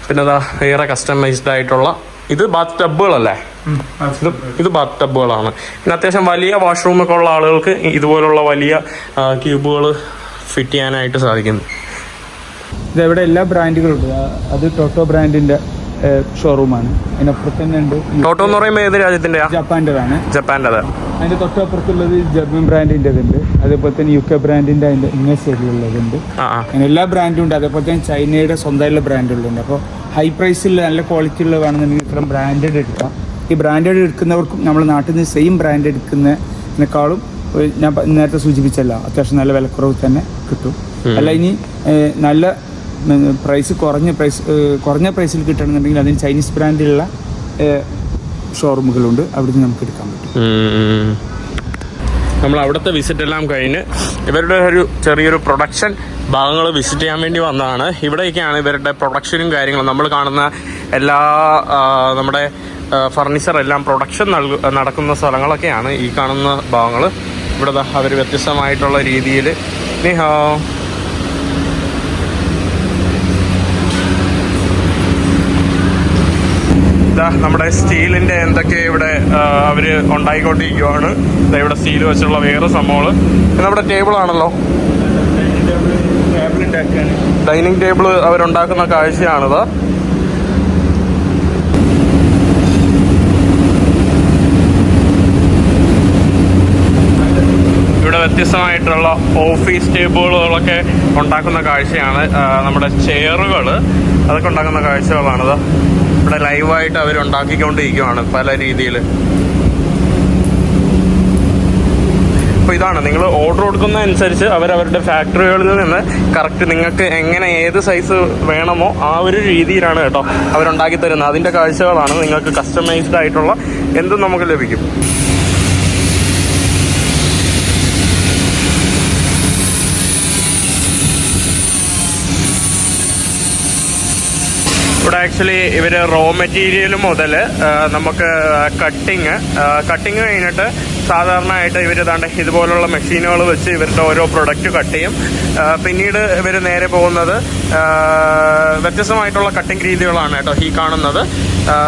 പിന്നെ വേറെ കസ്റ്റമൈസ്ഡ് ആയിട്ടുള്ള ഇത് ബാത്ത് ടബുകളല്ലേ, ഇത് ബാത്ത് ടബുകളാണ്. പിന്നെ അത്യാവശ്യം വലിയ വാഷ്റൂമൊക്കെ ഉള്ള ആളുകൾക്ക് ഇതുപോലുള്ള വലിയ ക്യൂബുകൾ ഫിറ്റ് ചെയ്യാനായിട്ട് സാധിക്കുന്നു. ഇതെവിടെ എല്ലാ ബ്രാൻഡുകളും ഉണ്ട്. അത് ടോട്ടോ ബ്രാൻഡിന്റെ ഷോറൂമാണ്. അതിനപ്പുറത്ത് തന്നെ ഉണ്ട്. ടോട്ടോ എന്ന് പറയുമ്പോൾ ഏത് രാജ്യത്തിൻ്റെ? ജപ്പാൻ്റെതാണ്. ജപ്പാൻ്റെ. അതിന്റെ തൊട്ടപ്പുറത്തുള്ളത് ജർമ്മൻ ബ്രാൻഡിൻ്റെതുണ്ട്. അതേപോലെ തന്നെ UK ബ്രാൻഡിന്റെ അതിന്റെ ഇങ്ങേ സൈഡിലുള്ളതുണ്ട്. അങ്ങനെ എല്ലാ ബ്രാൻഡും ഉണ്ട്. അതേപോലെ തന്നെ ചൈനയുടെ സ്വന്തമായിട്ടുള്ള ബ്രാൻഡുകളുണ്ട്. അപ്പോൾ ഹൈ പ്രൈസിൽ നല്ല ക്വാളിറ്റി ഉള്ള വേണമെന്നുണ്ടെങ്കിൽ ഇത്രയും ബ്രാൻഡഡ് എടുക്കാം. ഈ ബ്രാൻഡഡ് എടുക്കുന്നവർക്കും നമ്മൾ നാട്ടിൽ നിന്ന് സെയിം ബ്രാൻഡ് എടുക്കുന്നതിനേക്കാളും ഞാൻ നേരത്തെ സൂചിപ്പിച്ചല്ല, അത്യാവശ്യം നല്ല വിലക്കുറവ് തന്നെ കിട്ടും. അല്ല ഇനി നല്ല പ്രൈസ് കുറഞ്ഞ പ്രൈസിൽ കിട്ടണമെന്നുണ്ടെങ്കിൽ അതിന് ചൈനീസ് ബ്രാൻഡിലുള്ള ഷോറൂമുകളുണ്ട്. അവിടുന്ന് നമുക്ക് എടുക്കാൻ പറ്റും. നമ്മൾ അവിടുത്തെ വിസിറ്റ് എല്ലാം കഴിഞ്ഞ് ഇവരുടെ ഒരു ചെറിയൊരു പ്രൊഡക്ഷൻ ഭാഗങ്ങൾ വിസിറ്റ് ചെയ്യാൻ വേണ്ടി വന്നതാണ്. ഇവിടെയൊക്കെയാണ് ഇവരുടെ പ്രൊഡക്ഷനും കാര്യങ്ങളും. നമ്മൾ കാണുന്ന എല്ലാ നമ്മുടെ ഫർണിച്ചർ എല്ലാം പ്രൊഡക്ഷൻ നടക്കുന്ന സ്ഥലങ്ങളൊക്കെയാണ് ഈ കാണുന്ന ഭാഗങ്ങൾ. ഇവിടെ അവർ വ്യത്യസ്തമായിട്ടുള്ള രീതിയിൽ നമ്മുടെ സ്റ്റീലിൻ്റെ എന്തൊക്കെ ഇവിടെ അവർ ഉണ്ടായിക്കൊണ്ടിരിക്കുകയാണ്. ഇവിടെ സ്റ്റീൽ വെച്ചുള്ള വേറെ സംഭവങ്ങൾ. നമ്മുടെ ടേബിളാണല്ലോ, ഡൈനിങ് ടേബിൾ അവരുണ്ടാക്കുന്ന കാഴ്ചയാണിത്. ഇവിടെ വ്യത്യസ്തമായിട്ടുള്ള ഓഫീസ് ടേബിളുകളൊക്കെ ഉണ്ടാക്കുന്ന കാഴ്ചയാണ്. നമ്മുടെ ചെയറുകൾ അതൊക്കെ ഉണ്ടാക്കുന്ന കാഴ്ചകളാണിത്. ഇവിടെ ലൈവായിട്ട് അവർ ഉണ്ടാക്കിക്കൊണ്ടിരിക്കുകയാണ് പല രീതിയിൽ. അപ്പോൾ ഇതാണ്, നിങ്ങൾ ഓർഡർ കൊടുക്കുന്നതനുസരിച്ച് അവരവരുടെ ഫാക്ടറികളിൽ നിന്ന് കറക്റ്റ് നിങ്ങൾക്ക് എങ്ങനെ ഏത് സൈസ് വേണമോ ആ ഒരു രീതിയിലാണ് കേട്ടോ അവരുണ്ടാക്കി തരുന്നത്. അതിൻ്റെ കാഴ്ചകളാണ്. നിങ്ങൾക്ക് കസ്റ്റമൈസ്ഡ് ആയിട്ടുള്ള എന്തും നമുക്ക് ലഭിക്കും. ഇവിടെ ആക്ച്വലി ഇവർ റോ മെറ്റീരിയൽ മുതൽ നമുക്ക് കട്ടിങ് കഴിഞ്ഞിട്ട് സാധാരണയായിട്ട് ഇവർ താണ്ട് ഇതുപോലുള്ള മെഷീനുകൾ വെച്ച് ഇവരുടെ ഓരോ പ്രൊഡക്റ്റ് കട്ട് ചെയ്യും. പിന്നീട് ഇവർ നേരെ പോകുന്നത് വ്യത്യസ്തമായിട്ടുള്ള കട്ടിങ് രീതികളാണ് കേട്ടോ ഈ കാണുന്നത്.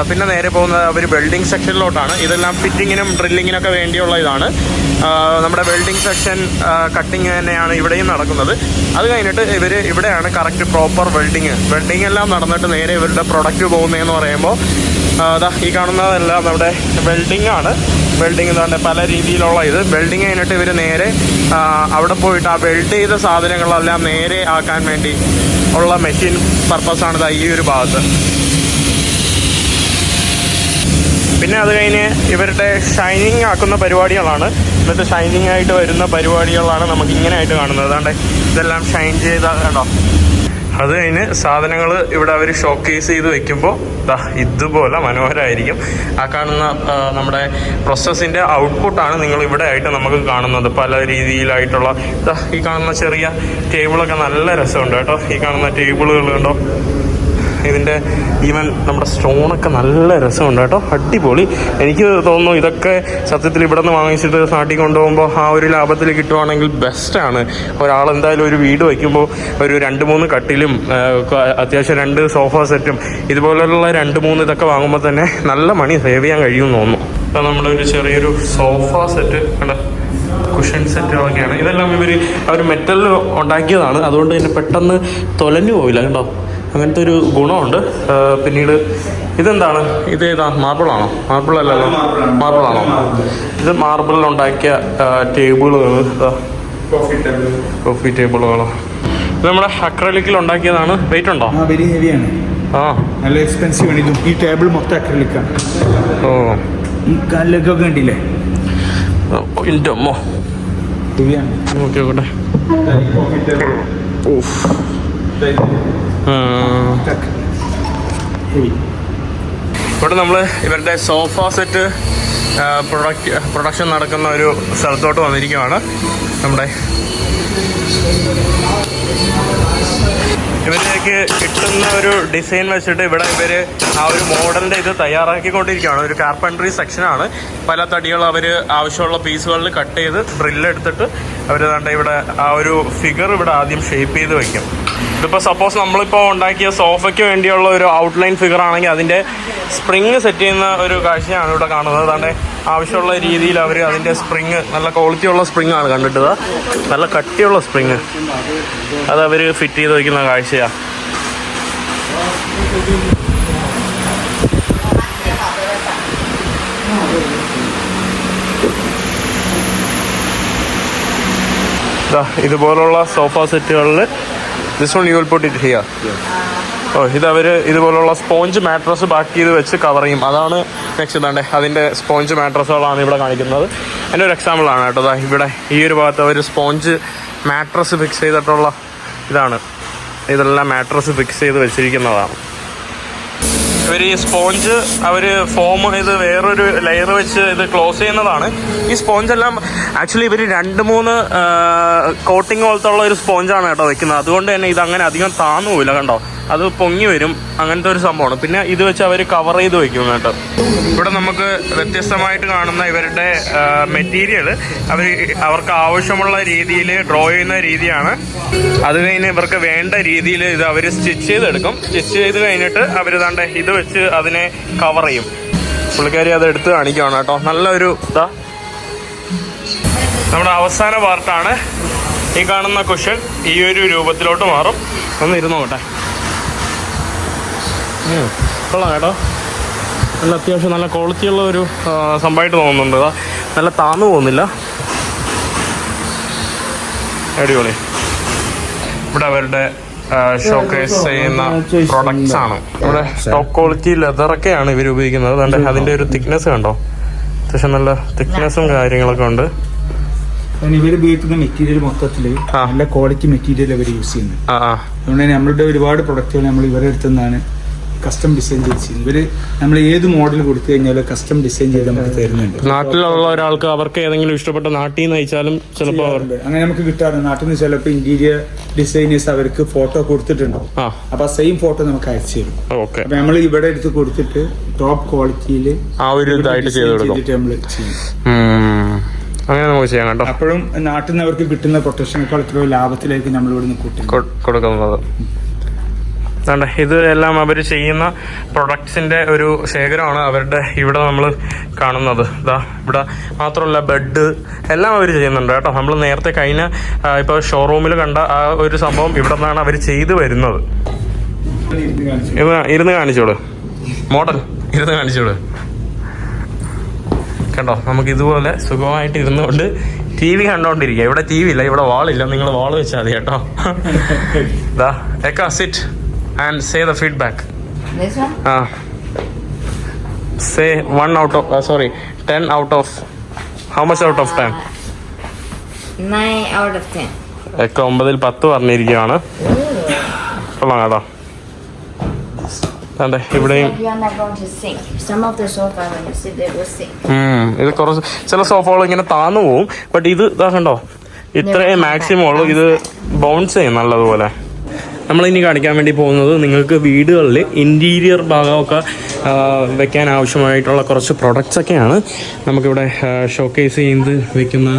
പിന്നെ നേരെ പോകുന്നത് അവർ വെൽഡിങ് സെക്ഷനിലോട്ടാണ്. ഇതെല്ലാം ഫിറ്റിങ്ങിനും ഡ്രില്ലിങ്ങിനൊക്കെ വേണ്ടിയുള്ള ഇതാണ്. നമ്മുടെ വെൽഡിങ് സെക്ഷൻ കട്ടിങ് തന്നെയാണ് ഇവിടെയും നടക്കുന്നത്. അത് കഴിഞ്ഞിട്ട് ഇവർ ഇവിടെയാണ് കറക്റ്റ് പ്രോപ്പർ വെൽഡിങ് എല്ലാം നടന്നിട്ട് നേരെ ഇവരുടെ പ്രൊഡക്റ്റ് പോകുന്നതെന്ന് പറയുമ്പോൾ ഈ കാണുന്നതെല്ലാം നമ്മുടെ വെൽഡിങ് ആണ്. വെൽഡിങ് തന്നെ പല രീതിയിലുള്ള വെൽഡിങ് കഴിഞ്ഞിട്ട് ഇവർ നേരെ അവിടെ പോയിട്ട് ആ വെൽഡ് ചെയ്ത സാധനങ്ങളെല്ലാം നേരെ ആക്കാൻ വേണ്ടി ഉള്ള മെഷീൻ പർപ്പസാണ് ഈ ഒരു ഭാഗത്ത്. പിന്നെ അത് കഴിഞ്ഞ് ഇവരുടെ ഷൈനിങ് ആക്കുന്ന പരിപാടികളാണ്. എന്നിട്ട് ഷൈനിങ് ആയിട്ട് വരുന്ന പരിപാടികളാണ് നമുക്ക് ഇങ്ങനെ ആയിട്ട് കാണുന്നത്. അതാണ്ട് ഇതെല്ലാം ഷൈൻ ചെയ്ത കേട്ടോ. അത് കഴിഞ്ഞ് സാധനങ്ങൾ ഇവിടെ അവർ ഷോക്കേസ് ചെയ്ത് വെക്കുമ്പോൾ ഇതുപോലെ മനോഹരമായിരിക്കും. ആ കാണുന്ന നമ്മുടെ പ്രോസസ്സിൻ്റെ ഔട്ട്പുട്ടാണ് നിങ്ങൾ ഇവിടെ ആയിട്ട് നമുക്ക് കാണുന്നത്. പല രീതിയിലായിട്ടുള്ള ഈ കാണുന്ന ചെറിയ ടേബിളൊക്കെ നല്ല രസമുണ്ട് കേട്ടോ. ഈ കാണുന്ന ടേബിളുകൾ കണ്ടോ, ഇതിൻ്റെ ഈവൻ നമ്മുടെ സ്റ്റോണൊക്കെ നല്ല രസമുണ്ട് കേട്ടോ, അടിപൊളി. എനിക്ക് തോന്നുന്നു ഇതൊക്കെ സത്യത്തിൽ ഇവിടെ നിന്ന് വാങ്ങിച്ചിട്ട് നാട്ടിൽ കൊണ്ടുപോകുമ്പോൾ ആ ഒരു ലാഭത്തിൽ കിട്ടുവാണെങ്കിൽ ബെസ്റ്റാണ്. ഒരാളെന്തായാലും ഒരു വീട് വയ്ക്കുമ്പോൾ ഒരു 2-3 കട്ടിലും അത്യാവശ്യം 2 സോഫ സെറ്റും ഇതുപോലെയുള്ള 2-3 ഇതൊക്കെ വാങ്ങുമ്പോൾ തന്നെ നല്ല മണി സേവ് ചെയ്യാൻ കഴിയുമെന്ന് തോന്നുന്നു. അപ്പോൾ നമ്മളൊരു ചെറിയൊരു സോഫ സെറ്റ് കണ്ട കുഷൻ സെറ്റുകളൊക്കെയാണ്. ഇതെല്ലാം അവർ മെറ്റലിൽ ഉണ്ടാക്കിയതാണ്. അതുകൊണ്ട് തന്നെ പെട്ടെന്ന് തൊലഞ്ഞു പോവില്ല കേട്ടോ, അങ്ങനത്തെ ഒരു ഗുണമുണ്ട്. പിന്നീട് ഇതെന്താണ്, ഇത് ഏതാ, മാർബിളാണോ? മാർബിളല്ലല്ലോ, മാർബിളാണോ? ഇത് മാർബിളിലുണ്ടാക്കിയ ടേബിളുകൾ, കോഫി ടേബിളുകളോ. ഇത് നമ്മുടെ അക്രലിക്കിൽ ഉണ്ടാക്കിയതാണ്. വെയിറ്റ് ഉണ്ടോ? വെരി ഹെവിയാണ്. നല്ല എക്സ്പെൻസീവ് ആണ് ഇതും. ഈ ടേബിൾ മൊത്തം അക്രലിക്കാണ്. ഈ കല്ലൊക്കെ കണ്ടില്ലേ? എൻ്റെ അമ്മോ, ഓക്കെ ഓട്ടെ. ഇവിടെ നമ്മൾ ഇവരുടെ സോഫ സെറ്റ് പ്രൊഡക്ഷൻ നടക്കുന്ന ഒരു സ്ഥലത്തോട്ട് വന്നിരിക്കുകയാണ്. നമ്മുടെ ഇവരിലേക്ക് കിട്ടുന്ന ഒരു ഡിസൈൻ വെച്ചിട്ട് ഇവിടെ ഇവർ ആ ഒരു മോഡലിൻ്റെ ഇത് തയ്യാറാക്കിക്കൊണ്ടിരിക്കുകയാണ്. ഒരു കാർപ്പൻട്രി സെക്ഷനാണ്. പല തടികൾ അവർ ആവശ്യമുള്ള പീസുകളിൽ കട്ട് ചെയ്ത് ഡ്രില്ലെടുത്തിട്ട് അവർ ദാണ്ട ഇവിടെ ആ ഒരു ഫിഗർ ഇവിടെ ആദ്യം ഷേപ്പ് ചെയ്ത് വയ്ക്കും. ഇതിപ്പോൾ സപ്പോസ് നമ്മളിപ്പോൾ ഉണ്ടാക്കിയ സോഫയ്ക്ക് വേണ്ടിയുള്ള ഒരു ഔട്ട്ലൈൻ ഫിഗർ ആണെങ്കിൽ അതിൻ്റെ സ്പ്രിങ് സെറ്റ് ചെയ്യുന്ന ഒരു കാഴ്ചയാണ് ഇവിടെ കാണുന്നത്. അതാണ്ട് ആവശ്യമുള്ള രീതിയിൽ അവർ അതിൻ്റെ സ്പ്രിങ്, നല്ല ക്വാളിറ്റിയുള്ള സ്പ്രിങ് ആണ് കണ്ടിട്ടത്, നല്ല കട്ടിയുള്ള സ്പ്രിങ്, അതവർ ഫിറ്റ് ചെയ്ത് വയ്ക്കുന്ന കാഴ്ചയാണ്. ഇതുപോലുള്ള സോഫ സെറ്റുകളിൽ this one you will put it here. ഇതവർ ഇതുപോലുള്ള സ്പോഞ്ച് മാട്രസ് ബാക്കി ചെയ്ത് വെച്ച് കവർ ചെയ്യും. അതാണ് നെക്സ്റ്റ് ഇതാണ്ടേ, അതിൻ്റെ സ്പോഞ്ച് മാട്രസുകളാണ് ഇവിടെ കാണിക്കുന്നത്. അതിൻ്റെ ഒരു എക്സാമ്പിളാണ് കേട്ടോ. ഇവിടെ ഈ ഒരു ഭാഗത്ത് അവർ സ്പോഞ്ച് മാട്രസ് ഫിക്സ് ചെയ്തിട്ടുള്ള ഇതാണ്. ഇതെല്ലാം മാട്രസ് ഫിക്സ് ചെയ്ത് വെച്ചിരിക്കുന്നതാണ്. ഇവർ ഈ സ്പോഞ്ച് അവർ ഫോം ഇത് വേറൊരു ലെയർ വെച്ച് ഇത് ക്ലോസ് ചെയ്യുന്നതാണ്. ഈ സ്പോഞ്ചെല്ലാം ആക്ച്വലി ഇവർ 2-3 കോട്ടിങ് പോലത്തെ ഉള്ള ഒരു സ്പോഞ്ചാണ് കേട്ടോ വെക്കുന്നത്. അതുകൊണ്ട് തന്നെ ഇതങ്ങനെ അധികം താന്നു പോയില്ല കണ്ടോ. അത് പൊങ്ങി വരും, അങ്ങനത്തെ ഒരു സംഭവമാണ്. പിന്നെ ഇത് വെച്ച് അവർ കവർ ചെയ്ത് വെക്കും കേട്ടോ. ഇവിടെ നമുക്ക് വ്യത്യസ്തമായിട്ട് കാണുന്ന ഇവരുടെ മെറ്റീരിയൽ അവർക്ക് ആവശ്യമുള്ള രീതിയിൽ ഡ്രോ ചെയ്യുന്ന രീതിയാണ്. അത് കഴിഞ്ഞ് ഇവർക്ക് വേണ്ട രീതിയിൽ ഇത് അവർ സ്റ്റിച്ച് ചെയ്തെടുക്കും. സ്റ്റിച്ച് ചെയ്ത് കഴിഞ്ഞിട്ട് അവർ ദാണ്ടെ ഇത് വെച്ച് അതിനെ കവർ ചെയ്യും. പുള്ളിക്കാരി അത് എടുത്ത് കാണിക്കുകയാണ് കേട്ടോ. നല്ലൊരു ഇതാ നമ്മുടെ അവസാന പാർട്ടാണ്. ഈ കാണുന്ന കുഷൻ ഈ ഒരു രൂപത്തിലോട്ട് മാറും. ഒന്ന് ഇരുന്ന് നോക്കട്ടെ. കൊള്ളാം കേട്ടോ. നല്ല അത്യാവശ്യം നല്ല ക്വാളിറ്റിയുള്ള ഒരു സംഭവമായിട്ട് തോന്നുന്നുണ്ട്. നല്ല താന്നു പോകുന്നില്ല. അടിപൊളി. ഇവിടെ അവരുടെ ഷോക്കേസ് ചെയ്യുന്ന പ്രൊഡക്ട്സ് ആണ്. ഇവിടെ ടോപ്പ് ക്വാളിറ്റി ലെതറൊക്കെയാണ് ഇവർ ഉപയോഗിക്കുന്നത്. അതുകൊണ്ട് അതിൻ്റെ ഒരു തിക്നെസ് കണ്ടോ, അത്യാവശ്യം നല്ല തിക്നെസ്സും കാര്യങ്ങളൊക്കെ ഉണ്ട്. ഇവർ ഉപയോഗിക്കുന്ന മെറ്റീരിയൽ മൊത്തത്തിൽ നല്ല ക്വാളിറ്റി മെറ്റീരിയൽ അവർ യൂസ് ചെയ്യുന്നത്. അതുകൊണ്ട് തന്നെ നമ്മളുടെ ഒരുപാട് പ്രൊഡക്റ്റുകൾ നമ്മൾ ഇവരുടെ അടുത്ത് നിന്നാണ് കസ്റ്റം ഡിസൈൻ ചെയ്ത് ഇവര് നമ്മൾ ഏത് മോഡൽ കൊടുത്തു കഴിഞ്ഞാലും കസ്റ്റം ഡിസൈൻ ചെയ്ത് നമുക്ക് തരുന്നുണ്ട്. നാട്ടിലുള്ള ഒരാൾക്ക് അവർക്ക് ഏതെങ്കിലും ഇഷ്ടപ്പെട്ട നാട്ടിൽ നിന്ന് അയച്ചാലും ചിലപ്പോൾ അങ്ങനെ നമുക്ക് കിട്ടാറുണ്ട്. നാട്ടിൽ നിന്ന് ചിലപ്പോൾ ഇന്റീരിയർ ഡിസൈനേഴ്സ് അവർക്ക് ഫോട്ടോ കൊടുത്തിട്ടുണ്ടാവും. അപ്പൊ സെയിം ഫോട്ടോ നമുക്ക് അയച്ചു തരും. അപ്പൊ നമ്മൾ ഇവിടെ എടുത്ത് കൊടുത്തിട്ട് ടോപ്പ് ക്വാളിറ്റിയിൽ നമ്മൾ ചെയ്യും. അങ്ങനെ നമുക്ക് ചെയ്യാം കേട്ടോ. അപ്പോഴും നാട്ടിൽ നിന്ന് അവർക്ക് കിട്ടുന്ന പ്രൊട്ടക്ഷനേക്കാൾ എത്രയോ ലാഭത്തിലേക്ക് നമ്മൾ ഇവിടെ കൊടുക്കുന്നത്. ഇത് എല്ലാം അവർ ചെയ്യുന്ന പ്രൊഡക്ട്സിന്റെ ഒരു ശേഖരമാണ് അവരുടെ ഇവിടെ നമ്മൾ കാണുന്നത്. ഇതാ ഇവിടെ മാത്രമല്ല ബെഡ് എല്ലാം അവർ ചെയ്യുന്നുണ്ട് കേട്ടോ. നമ്മൾ നേരത്തെ കഴിഞ്ഞ ഇപ്പോൾ ഷോറൂമിൽ കണ്ട ആ ഒരു സംഭവം ഇവിടെ നിന്നാണ് അവർ ചെയ്തു വരുന്നത്. ഇരുന്ന് കാണിച്ചോളൂ മോഡൽ, ഇരുന്ന് കാണിച്ചോളൂ. കണ്ടോ, നമുക്ക് ഇതുപോലെ സുഖമായിട്ട് ഇരുന്നുകൊണ്ട് ടി വി കണ്ടോണ്ടിരിക്കുക. ഇവിടെ ടി വി ഇല്ല, ഇവിടെ വാളില്ല. നിങ്ങൾ വാൾ വെച്ചാൽ മതി കേട്ടോ. ദാ എക്ക sit and say the feedback. This one? Say 1 out of 10 out of how much out of 10? 9 out of 10. എക്ക 9ൽ 10 പറഞ്ഞിരിക്കുകയാണ്. കൊള്ളാം കേട്ടോ. ഇവിടെയും Some of the sofa when you sit they will sink. ഇത് കുറച്ച് ചില സോഫകൾ ഇങ്ങനെ താന്നു പോവും. ബട്ട് ഇത് ഇതാ കണ്ടോ, ഇത്രയും മാക്സിമം ഉള്ളൂ. ഇത് ബൗൺസ് ചെയ്യും നല്ലതുപോലെ. നമ്മളിനി കാണിക്കാൻ വേണ്ടി പോകുന്നത് നിങ്ങൾക്ക് വീടുകളിൽ ഇൻറ്റീരിയർ ഭാഗമൊക്കെ വെക്കാൻ ആവശ്യമായിട്ടുള്ള കുറച്ച് പ്രൊഡക്ട്സൊക്കെയാണ്. നമുക്കിവിടെ ഷോക്കേസ് ചെയ്ത് വെക്കുന്ന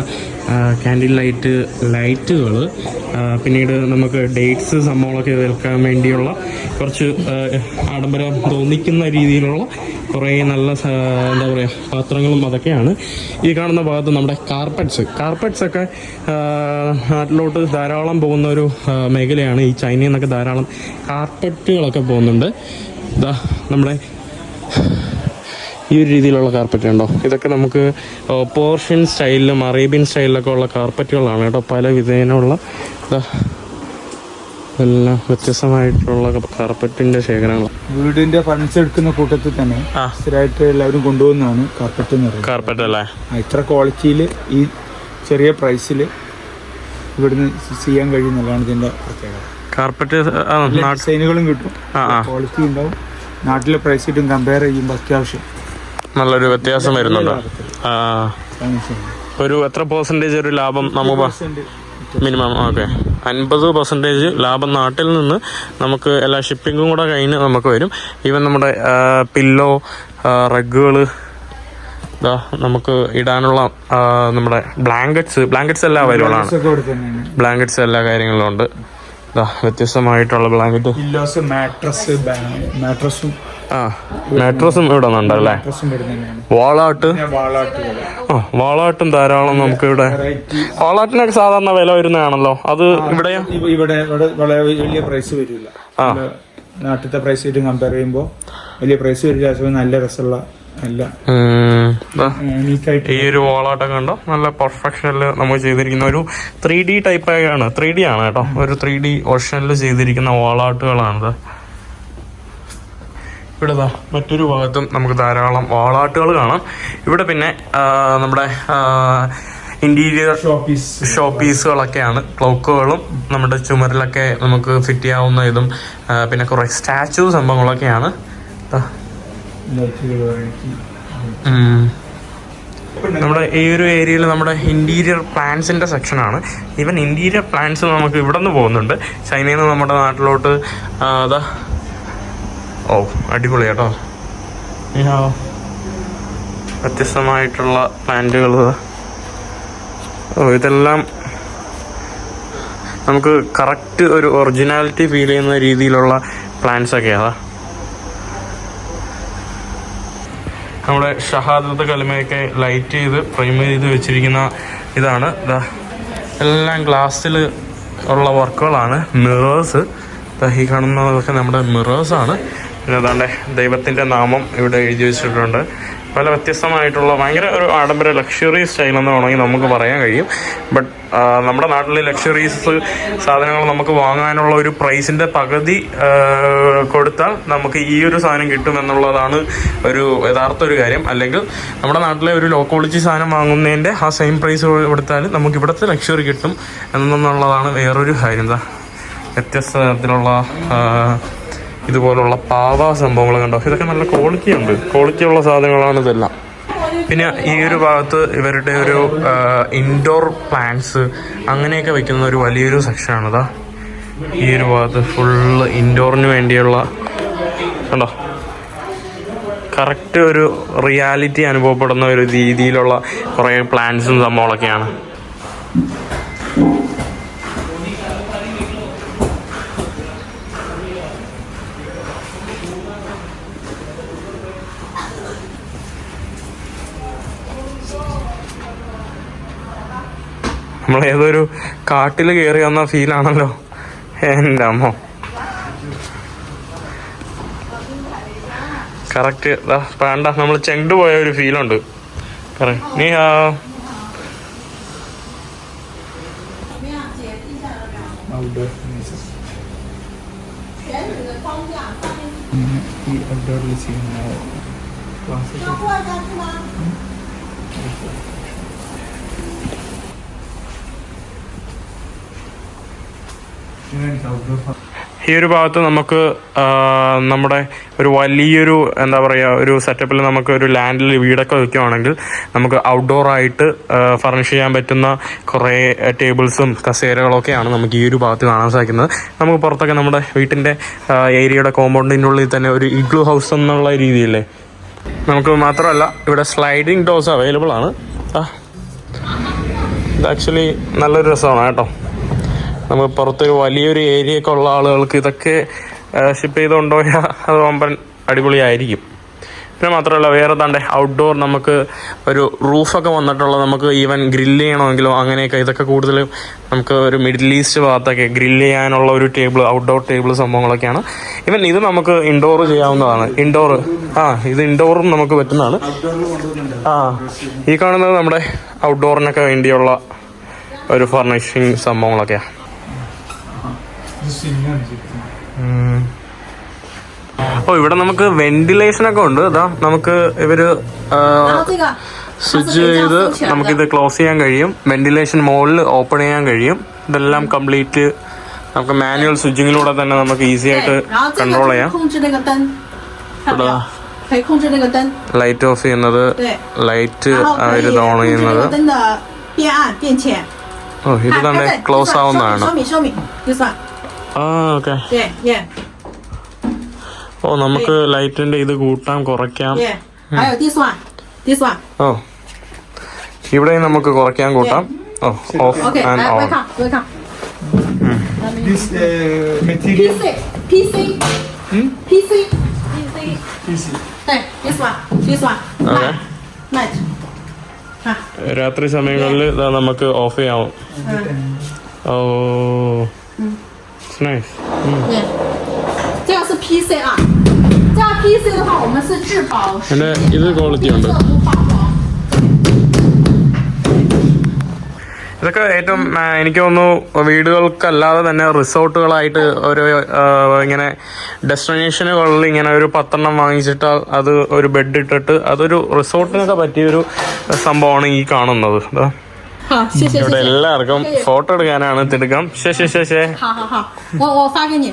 ക്യാൻഡിൽ ലൈറ്റുകൾ, പിന്നീട് നമുക്ക് ഡേറ്റ്സ് സംഭവങ്ങളൊക്കെ വെക്കാൻ വേണ്ടിയുള്ള കുറച്ച് ആഡംബരം തോന്നിക്കുന്ന രീതിയിലുള്ള കുറേ നല്ല എന്താ പറയുക പാത്രങ്ങളും അതൊക്കെയാണ്. ഈ കാണുന്ന ഭാഗത്ത് നമ്മുടെ കാർപ്പറ്റ്സൊക്കെ നാട്ടിലോട്ട് ധാരാളം പോകുന്ന ഒരു മേഖലയാണ്. ഈ ചൈനയിൽ നിന്നൊക്കെ ധാരാളം കാർപ്പറ്റുകളൊക്കെ പോകുന്നുണ്ട്. ഇതാ നമ്മുടെ ഈ ഒരു രീതിയിലുള്ള കാർപ്പറ്റ് ഉണ്ടോ, ഇതൊക്കെ നമുക്ക് പോർഷ്യൻ സ്റ്റൈലിലും അറേബ്യൻ സ്റ്റൈലിലൊക്കെ ഉള്ള കാർപ്പറ്റുകളാണ് കേട്ടോ. പല വിധേനയുള്ള എല്ലാം വ്യത്യസ്തമായിട്ടുള്ള കാർപ്പറ്റിന്റെ ശേഖരങ്ങൾ. വീടിന്റെ ഫർണിച്ചർ എടുക്കുന്ന കൂട്ടത്തിൽ തന്നെ സ്ഥിരമായിട്ട് എല്ലാവരും കൊണ്ടുപോകുന്നതാണ് കാർപ്പറ്റ് എന്ന് പറയുന്നത്. കാർപ്പറ്റ് അല്ലേ, ഇത്ര ക്വാളിറ്റിയിൽ ഈ ചെറിയ പ്രൈസിൽ ഇവിടുന്ന് ചെയ്യാൻ കഴിയുന്നതാണ് ഇതിന്റെ പ്രത്യേകത. കാർപ്പറ്റ് ഡിസൈനുകളും കിട്ടും, ക്വാളിറ്റി ഉണ്ടാവും. നാട്ടിലെ പ്രൈസ് ഇട്ടും കമ്പയർ ചെയ്യുമ്പോൾ അത്യാവശ്യം നല്ലൊരു വ്യത്യാസം വരുന്നുണ്ട്. ഒരു എത്ര പെർസെൻറ്റേജ് ഒരു ലാഭം നമുക്ക് മിനിമം? ഓക്കെ, 50% ലാഭം നാട്ടിൽ നിന്ന് നമുക്ക് എല്ലാ ഷിപ്പിങ്ങും കൂടെ കഴിഞ്ഞ് നമുക്ക് വരും. ഈവൻ നമ്മുടെ പില്ലോ, റഗ്ഗുകൾ, നമുക്ക് ഇടാനുള്ള നമ്മുടെ ബ്ലാങ്കറ്റ്സ് എല്ലാം അവൈലബിളാണ്. ബ്ലാങ്കറ്റ്സ് എല്ലാ കാര്യങ്ങളും ഉണ്ട്. വ്യത്യസ്തമായിട്ടുള്ള ബ്ലാങ്കറ്റ്, മാട്രസും ഇവിടെ ഉണ്ടല്ലേ. വാളാട്ടും ധാരാളം നമുക്ക് ഇവിടെ. വാളാട്ടിനൊക്കെ സാധാരണ വില വരുന്നതാണല്ലോ, അത് ഇവിടെ വളരെ വലിയ പ്രൈസ് വരില്ല. നാട്ടിലത്തെ പ്രൈസ് ആയിട്ട് കമ്പയർ ചെയ്യുമ്പോൾ വലിയ പ്രൈസ് വരില്ല. നല്ല രസമുള്ള ഈ ഒരു വാളാട്ടൊക്കെ ഉണ്ടോ, നല്ല പെർഫെക്ഷനിൽ നമ്മൾ ചെയ്തിരിക്കുന്ന ഒരു 3D ടൈപ്പ് ആണ്. 3D ആണ് കേട്ടോ, ഒരു 3D ഓപ്ഷനിൽ ചെയ്തിരിക്കുന്ന വാളാട്ടുകളാണിത്. ഇവിടെ മറ്റൊരു ഭാഗത്തും നമുക്ക് ധാരാളം വാളാട്ടുകൾ കാണാം. ഇവിടെ പിന്നെ നമ്മുടെ ഇന്റീരിയർ ഷോപ്പീസുകളൊക്കെയാണ്. ക്ലോക്കുകളും നമ്മുടെ ചുമരിലൊക്കെ നമുക്ക് ഫിറ്റ് ചെയ്യാവുന്ന ഇതും പിന്നെ കുറെ സ്റ്റാച്ചു സംഭവങ്ങളൊക്കെയാണ്. നമ്മുടെ ഈ ഒരു ഏരിയയിൽ നമ്മുടെ ഇൻറ്റീരിയർ പ്ലാന്റ്സിൻ്റെ സെക്ഷനാണ്. ഈവൻ ഇൻറ്റീരിയർ പ്ലാന്റ്സ് നമുക്ക് ഇവിടെ നിന്ന് പോകുന്നുണ്ട്. ചൈനയിൽ നിന്ന് നമ്മുടെ നാട്ടിലോട്ട് അതാ. ഓ അടിപൊളി കേട്ടോ. വ്യത്യസ്തമായിട്ടുള്ള പ്ലാന്റുകൾ. ഓ ഇതെല്ലാം നമുക്ക് കറക്റ്റ് ഒരു ഒറിജിനാലിറ്റി ഫീൽ ചെയ്യുന്ന രീതിയിലുള്ള പ്ലാന്റ്സ് ഒക്കെയാണ്. നമ്മുടെ ഷഹാദത്ത് കലിമയൊക്കെ ലൈറ്റ് ചെയ്ത് ഫ്രെയിം ചെയ്ത് വെച്ചിരിക്കുന്ന ഇതാണ്. എല്ലാം ഗ്ലാസ്സിൽ ഉള്ള വർക്കുകളാണ്. മിറേഴ്സ്, ഈ കാണുന്നതൊക്കെ നമ്മുടെ മിറേഴ്സാണ്. പിന്നെ അതാണ്ട് ദൈവത്തിൻ്റെ നാമം ഇവിടെ എഴുതി വെച്ചിട്ടുണ്ട്. പല വ്യത്യസ്തമായിട്ടുള്ള ഭയങ്കര ഒരു ആഡംബര ലക്ഷറി സ്റ്റൈൽ എന്ന് വേണമെങ്കിൽ നമുക്ക് പറയാൻ കഴിയും. ബട്ട് നമ്മുടെ നാട്ടിലെ ലക്ഷറീസ് സാധനങ്ങൾ നമുക്ക് വാങ്ങാനുള്ള ഒരു പ്രൈസിൻ്റെ പകുതി കൊടുത്താൽ നമുക്ക് ഈ ഒരു സാധനം കിട്ടുമെന്നുള്ളതാണ് ഒരു യഥാർത്ഥ ഒരു കാര്യം. അല്ലെങ്കിൽ നമ്മുടെ നാട്ടിലെ ഒരു ലോ ക്വാളിറ്റി സാധനം വാങ്ങുന്നതിൻ്റെ ആ സെയിം പ്രൈസ് കൊടുത്താൽ നമുക്ക് ഇവിടുത്തെ ലക്ഷറി കിട്ടും എന്നുള്ളതാണ് വേറൊരു കാര്യം. എന്താ വ്യത്യസ്ത തരത്തിലുള്ള ഇതുപോലുള്ള പാവ സംഭവങ്ങൾ കണ്ടോ. ഇതൊക്കെ നല്ല ക്വാളിറ്റിയുള്ള സാധനങ്ങളാണ് ഇതെല്ലാം. പിന്നെ ഈ ഒരു ഭാഗത്ത് ഇവരുടെ ഒരു ഇൻഡോർ പ്ലാന്റ്സ് അങ്ങനെയൊക്കെ വെക്കുന്ന ഒരു വലിയൊരു സെക്ഷനാണിതാ. ഈ ഒരു ഭാഗത്ത് ഫുള്ള് ഇൻഡോറിന് വേണ്ടിയുള്ള കണ്ടോ, കറക്റ്റ് ഒരു റിയാലിറ്റി അനുഭവപ്പെടുന്ന ഒരു രീതിയിലുള്ള കുറേ പ്ലാന്റ്സും സംഭവങ്ങളൊക്കെയാണ്. നമ്മൾ ഏതൊരു കാട്ടിൽ കയറി വന്ന ഫീലാണല്ലോ. എൻ്റെ അമ്മോ, കറക്റ്റ് വേണ്ട നമ്മൾ ചെങ്ക് പോയ ഒരു ഫീലുണ്ട്. നീ ഈ ഒരു ഭാഗത്ത് നമുക്ക് നമ്മുടെ ഒരു വലിയൊരു എന്താ പറയുക ഒരു സെറ്റപ്പിൽ നമുക്ക് ഒരു ലാൻഡിൽ വീടൊക്കെ വയ്ക്കുകയാണെങ്കിൽ നമുക്ക് ഔട്ട്ഡോറായിട്ട് ഫർണിഷ് ചെയ്യാൻ പറ്റുന്ന കുറേ ടേബിൾസും കസേരകളൊക്കെയാണ് നമുക്ക് ഈ ഒരു ഭാഗത്ത് കാണാൻ സാധിക്കുന്നത്. നമുക്ക് പുറത്തൊക്കെ നമ്മുടെ വീട്ടിൻ്റെ ഏരിയയുടെ കോമ്പൗണ്ടിൻ്റെ ഉള്ളിൽ തന്നെ ഒരു ഇഗ്ലൂ ഹൗസ് എന്നുള്ള രീതിയില്ലേ. നമുക്ക് മാത്രമല്ല ഇവിടെ സ്ലൈഡിങ് ഡോർസ് അവൈലബിൾ ആണ്. ഇത് ആക്ച്വലി നല്ലൊരു രസമാണ് കേട്ടോ. നമുക്ക് പുറത്തൊരു വലിയൊരു ഏരിയയൊക്കെ ഉള്ള ആളുകൾക്ക് ഇതൊക്കെ ഷിപ്പ് ചെയ്ത് കൊണ്ടുപോയാൽ അത് വമ്പൻ അടിപൊളിയായിരിക്കും. പിന്നെ മാത്രമല്ല വേറെ താണ്ടെ ഔട്ട്ഡോർ നമുക്ക് ഒരു റൂഫൊക്കെ വന്നിട്ടുള്ള നമുക്ക് ഈവൻ ഗ്രില്ല് ചെയ്യണമെങ്കിലോ അങ്ങനെയൊക്കെ ഇതൊക്കെ കൂടുതലും നമുക്ക് ഒരു മിഡിൽ ഈസ്റ്റ് ഭാഗത്തൊക്കെ ഗ്രില്ല് ചെയ്യാനുള്ള ഒരു ടേബിൾ ഔട്ട്ഡോർ ടേബിൾ സംഭവങ്ങളൊക്കെയാണ്. ഈവൻ ഇത് നമുക്ക് ഇൻഡോർ ചെയ്യാവുന്നതാണ്. ഇത് ഇൻഡോറും നമുക്ക് പറ്റുന്നതാണ്. ഈ കാണുന്നത് നമ്മുടെ ഔട്ട്ഡോറിനൊക്കെ വേണ്ടിയുള്ള ഒരു ഫർണിഷിങ് സംഭവങ്ങളൊക്കെയാണ്. ഇവിടെ നമുക്ക് വെന്റിലേഷനൊക്കെ ഉണ്ട്. ഇതാ നമുക്ക് ഇവര് സ്വിച്ച് ചെയ്ത് നമുക്കിത് ക്ലോസ് ചെയ്യാൻ കഴിയും. വെന്റിലേഷൻ മുകളിൽ ഓപ്പൺ ചെയ്യാൻ കഴിയും. ഇതെല്ലാം കംപ്ലീറ്റ് നമുക്ക് മാനുവൽ സ്വിച്ചിങ്ങിലൂടെ തന്നെ നമുക്ക് ഈസി ആയിട്ട് കൺട്രോൾ ചെയ്യാം. ലൈറ്റ് ഓഫ് ചെയ്യുന്നത്, ലൈറ്റ് ഇത് ഓൺ ചെയ്യുന്നത്. ഇത് തന്നെ ക്ലോസ് ആവുന്നതാണ്. ഓക്കെ. നമുക്ക് ലൈറ്റിന്റെ ഇത് കൂട്ടാം കുറയ്ക്കാം. ഇവിടെ നമുക്ക് കുറയ്ക്കാൻ കൂട്ടാം. Of and on. രാത്രി സമയങ്ങളിൽ നമുക്ക് ഓഫ് ചെയ്യാം. Nice. 这个是 PC 啊，这样 PC 的话，我们是质保。ഇത് ക്വാളിറ്റി ഉണ്ട്. ഇതൊക്കെ ഏറ്റവും എനിക്ക് തോന്നുന്നു വീടുകൾക്കല്ലാതെ തന്നെ റിസോർട്ടുകളായിട്ട് ഒരു ഇങ്ങനെ ഡെസ്റ്റിനേഷനുകളിൽ ഇങ്ങനെ ഒരു 10 വാങ്ങിച്ചിട്ട് അത് ഒരു ബെഡ് ഇട്ടിട്ട് അതൊരു റിസോർട്ടിനൊക്കെ പറ്റിയൊരു സംഭവമാണ് ഈ കാണുന്നത്. ഇവിടെ എല്ലാവർക്കും ഫോട്ടോ എടുക്കാനാണ് തിടുക്കം. ശേ. 好，我发给你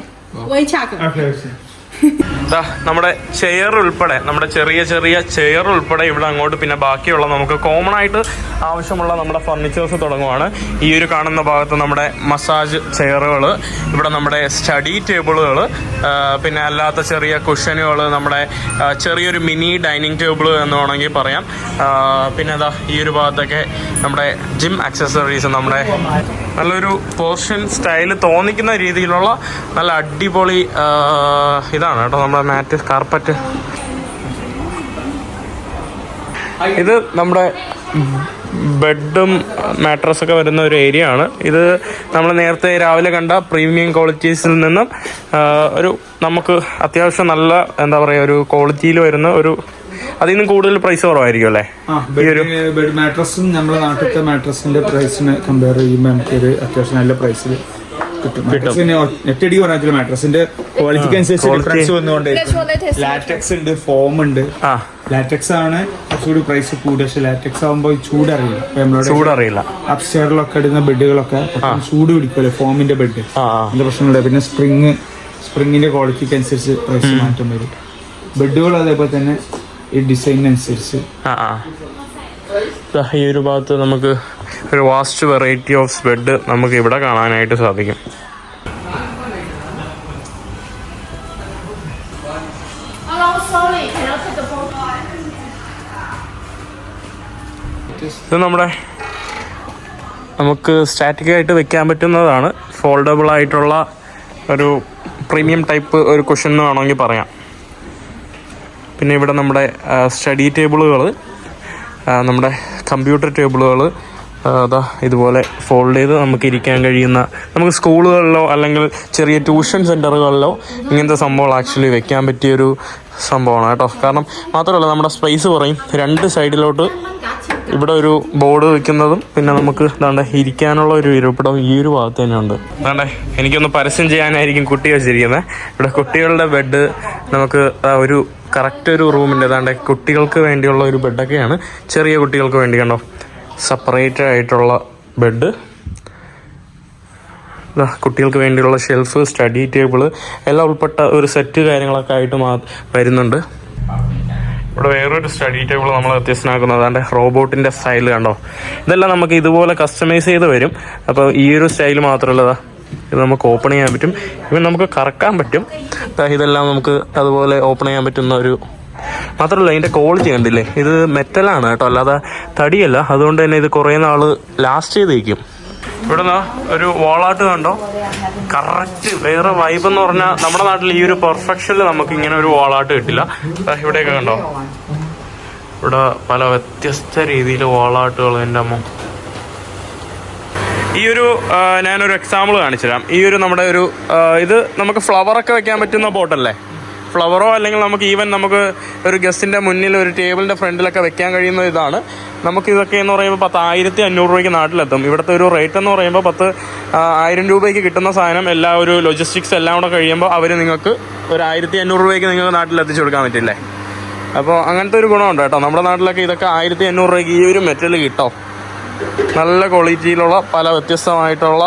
，WeChat。നമ്മുടെ ചെയർ ഉൾപ്പെടെ, നമ്മുടെ ചെറിയ ചെറിയ ചെയർ ഉൾപ്പെടെ ഇവിടെ അങ്ങോട്ട്, പിന്നെ ബാക്കിയുള്ള നമുക്ക് കോമൺ ആയിട്ട് ആവശ്യമുള്ള നമ്മുടെ ഫർണിച്ചേഴ്സ് തുടങ്ങുവാണ്. ഈ ഒരു കാണുന്ന ഭാഗത്ത് നമ്മുടെ മസാജ് ചെയറുകൾ, ഇവിടെ നമ്മുടെ സ്റ്റഡി ടേബിളുകൾ, പിന്നെ അല്ലാത്ത ചെറിയ കുഷനുകൾ, നമ്മുടെ ചെറിയൊരു മിനി ഡൈനിങ് ടേബിൾ എന്ന് വേണമെങ്കിൽ പറയാം. പിന്നെ ഈ ഒരു ഭാഗത്തൊക്കെ നമ്മുടെ ജിം ആക്സസറീസ്, നമ്മുടെ നല്ലൊരു പോർഷൻ സ്റ്റൈൽ തോന്നിക്കുന്ന രീതിയിലുള്ള നല്ല അടിപൊളി ഇതാണ് കേട്ടോ നമ്മുടെ മാറ്റ്, കാർപ്പറ്റ്. ഇത് നമ്മുടെ ബെഡും മാട്രസൊക്കെ വരുന്ന ഒരു ഏരിയ ആണ്. ഇത് നമ്മൾ നേരത്തെ രാവിലെ കണ്ട പ്രീമിയം ക്വാളിറ്റീസിൽ നിന്നും ഒരു നമുക്ക് അത്യാവശ്യം നല്ല എന്താ പറയുക ഒരു ക്വാളിറ്റിയിൽ വരുന്ന ഒരു, അതിൽ നിന്നും കൂടുതൽ പ്രൈസ് കുറവായിരിക്കും അല്ലേ? ബെഡ് മാട്രസും നമ്മുടെ നാട്ടിലത്തെ മാട്രസിന്റെ പ്രൈസിന് കമ്പയർ ചെയ്യുമ്പോൾ നമുക്കൊരു അത്യാവശ്യം നല്ല പ്രൈസിൽ കിട്ടും. നെറ്റടി പറഞ്ഞാൽ മാട്രസിന്റെ ക്വാളിറ്റിക്ക് അനുസരിച്ച് ഡിഫറൻസ് വന്നുകൊണ്ട് ലാറ്റക്സ് ഉണ്ട്, ഫോം ഉണ്ട്. ലാറ്റക്സ് ആണ് കുറച്ചുകൂടി പ്രൈസ് കൂടുതൽ, പക്ഷെ ലാറ്റക്സ് ആകുമ്പോൾ ചൂടറിയില്ല. അപ്സ്റ്റെയറിലൊക്കെ ഇടുന്ന ബെഡുകളൊക്കെ ചൂട് പിടിക്കുമല്ലോ ഫോമിന്റെ ബെഡ്, അതിന്റെ പ്രശ്നമുണ്ട്. പിന്നെ സ്പ്രിങ്ങിന്റെ ക്വാളിറ്റിക്ക് അനുസരിച്ച് പ്രൈസ് മാറ്റം വരും. ബെഡുകൾ അതേപോലെ തന്നെ ഈ ഡിസൈനിനനുസരിച്ച്. ഈ ഒരു ഭാഗത്ത് നമുക്ക് ഒരു വാസ്റ്റ് വെറൈറ്റി ഓഫ് ബെഡ് നമുക്ക് ഇവിടെ കാണാനായിട്ട് സാധിക്കും. ഇത് നമുക്ക് സ്റ്റാറ്റിക് ആയിട്ട് വെക്കാൻ പറ്റുന്നതാണ്. ഫോൾഡബിൾ ആയിട്ടുള്ള ഒരു പ്രീമിയം ടൈപ്പ് ഒരു കുഷൻ എന്ന് വേണമെങ്കിൽ പറയാം. പിന്നെ ഇവിടെ നമ്മുടെ സ്റ്റഡി ടേബിളുകൾ, നമ്മുടെ കമ്പ്യൂട്ടർ ടേബിളുകൾ ഇതുപോലെ ഫോൾഡ് ചെയ്ത് നമുക്ക് ഇരിക്കാൻ കഴിയുന്ന, നമുക്ക് സ്കൂളുകളിലോ അല്ലെങ്കിൽ ചെറിയ ട്യൂഷൻ സെൻ്ററുകളിലോ ഇങ്ങനത്തെ സംഭവങ്ങൾ ആക്ച്വലി വെക്കാൻ പറ്റിയൊരു സംഭവമാണ് കേട്ടോ. കാരണം മാത്രമല്ല നമ്മുടെ സ്പേസ് കുറയും. രണ്ട് സൈഡിലോട്ട് ഇവിടെ ഒരു ബോർഡ് വെക്കുന്നതും പിന്നെ നമുക്ക് ഇരിക്കാനുള്ള ഒരു ഇരിപ്പിടം ഈ ഒരു ഭാഗത്ത് തന്നെ ഉണ്ട്. എനിക്കൊന്ന് പരസ്യം ചെയ്യാനായിരിക്കും കുട്ടി വെച്ചിരിക്കുന്നത്. ഇവിടെ കുട്ടികളുടെ ബെഡ് നമുക്ക് ഒരു കറക്റ്റ് ഒരു റൂമിൻ്റെ കുട്ടികൾക്ക് വേണ്ടിയുള്ള ഒരു ബെഡൊക്കെയാണ്. ചെറിയ കുട്ടികൾക്ക് വേണ്ടി കണ്ടോ, സെപ്പറേറ്റ് ആയിട്ടുള്ള ബെഡ്, കുട്ടികൾക്ക് വേണ്ടിയുള്ള ഷെൽഫ്, സ്റ്റഡി ടേബിള് എല്ലാം ഉൾപ്പെട്ട ഒരു സെറ്റ് കാര്യങ്ങളൊക്കെ ആയിട്ട് വരുന്നുണ്ട്. ഇവിടെ വേറൊരു സ്റ്റഡി ടേബിൾ നമ്മൾ വ്യത്യസ്തമാക്കുന്നത് റോബോട്ടിൻ്റെ സ്റ്റൈൽ കണ്ടോ. ഇതെല്ലാം നമുക്ക് ഇതുപോലെ കസ്റ്റമൈസ് ചെയ്ത് വരും. അപ്പോൾ ഈ ഒരു സ്റ്റൈൽ മാത്രമല്ല, ഇത് നമുക്ക് ഓപ്പൺ ചെയ്യാൻ പറ്റും, ഇവൻ നമുക്ക് കറക്കാൻ പറ്റും. ഇതെല്ലാം നമുക്ക് അതുപോലെ ഓപ്പൺ ചെയ്യാൻ പറ്റുന്ന ഒരു, മാത്രമല്ല ഇതിൻ്റെ ക്വാളിറ്റി കണ്ടില്ലേ, ഇത് മെറ്റലാണ് കേട്ടോ, അല്ലാതെ തടിയല്ല. അതുകൊണ്ട് തന്നെ ഇത് കുറേ നാൾ ലാസ്റ്റ് ചെയ്തിരിക്കും. ഇവിടെ ഒരു വാളാട്ട് കണ്ടോ, കറക്റ്റ് വേറെ വൈബ് എന്ന് പറഞ്ഞാൽ നമ്മുടെ നാട്ടിൽ ഈ ഒരു പെർഫെക്ഷനിൽ നമുക്ക് ഇങ്ങനെ ഒരു വാളാട്ട് കിട്ടില്ല. ഇവിടെയൊക്കെ കണ്ടോ, ഇവിടെ പല വ്യത്യസ്ത രീതിയിൽ വാളാട്ടുകൾ. എൻ്റെ അമ്മ, ഈ ഒരു ഞാനൊരു എക്സാമ്പിൾ കാണിച്ചു തരാം. ഈ ഒരു നമ്മുടെ ഒരു ഇത് നമുക്ക് ഫ്ലവറൊക്കെ വെക്കാൻ പറ്റുന്ന പോട്ടല്ലേ, ഫ്ലവറോ അല്ലെങ്കിൽ നമുക്ക് ഈവൻ നമുക്ക് ഒരു ഗസ്റ്റിൻ്റെ മുന്നിൽ ഒരു ടേബിളിൻ്റെ ഫ്രണ്ടിലൊക്കെ വെക്കാൻ കഴിയുന്ന ഇതാണ്. നമുക്ക് ഇതൊക്കെ എന്ന് പറയുമ്പോൾ 10,500 രൂപയ്ക്ക് നാട്ടിലെത്തും. ഇവിടുത്തെ ഒരു റേറ്റ് എന്ന് പറയുമ്പോൾ 10,000 രൂപയ്ക്ക് കിട്ടുന്ന സാധനം എല്ലാ ഒരു ലോജിസ്റ്റിക്സ് എല്ലാം കൂടെ കഴിയുമ്പോൾ അവർ നിങ്ങൾക്ക് ഒരു 1,500 രൂപയ്ക്ക് നിങ്ങൾക്ക് നാട്ടിലെത്തിച്ചു കൊടുക്കാൻ പറ്റില്ലേ. അപ്പോൾ അങ്ങനത്തെ ഒരു ഗുണമുണ്ട് കേട്ടോ. നമ്മുടെ നാട്ടിലൊക്കെ ഇതൊക്കെ 1,500 രൂപയ്ക്ക് ഈ ഒരു മെറ്റൽ കിട്ടും. നല്ല ക്വാളിറ്റിയിലുള്ള പല വ്യത്യസ്തമായിട്ടുള്ള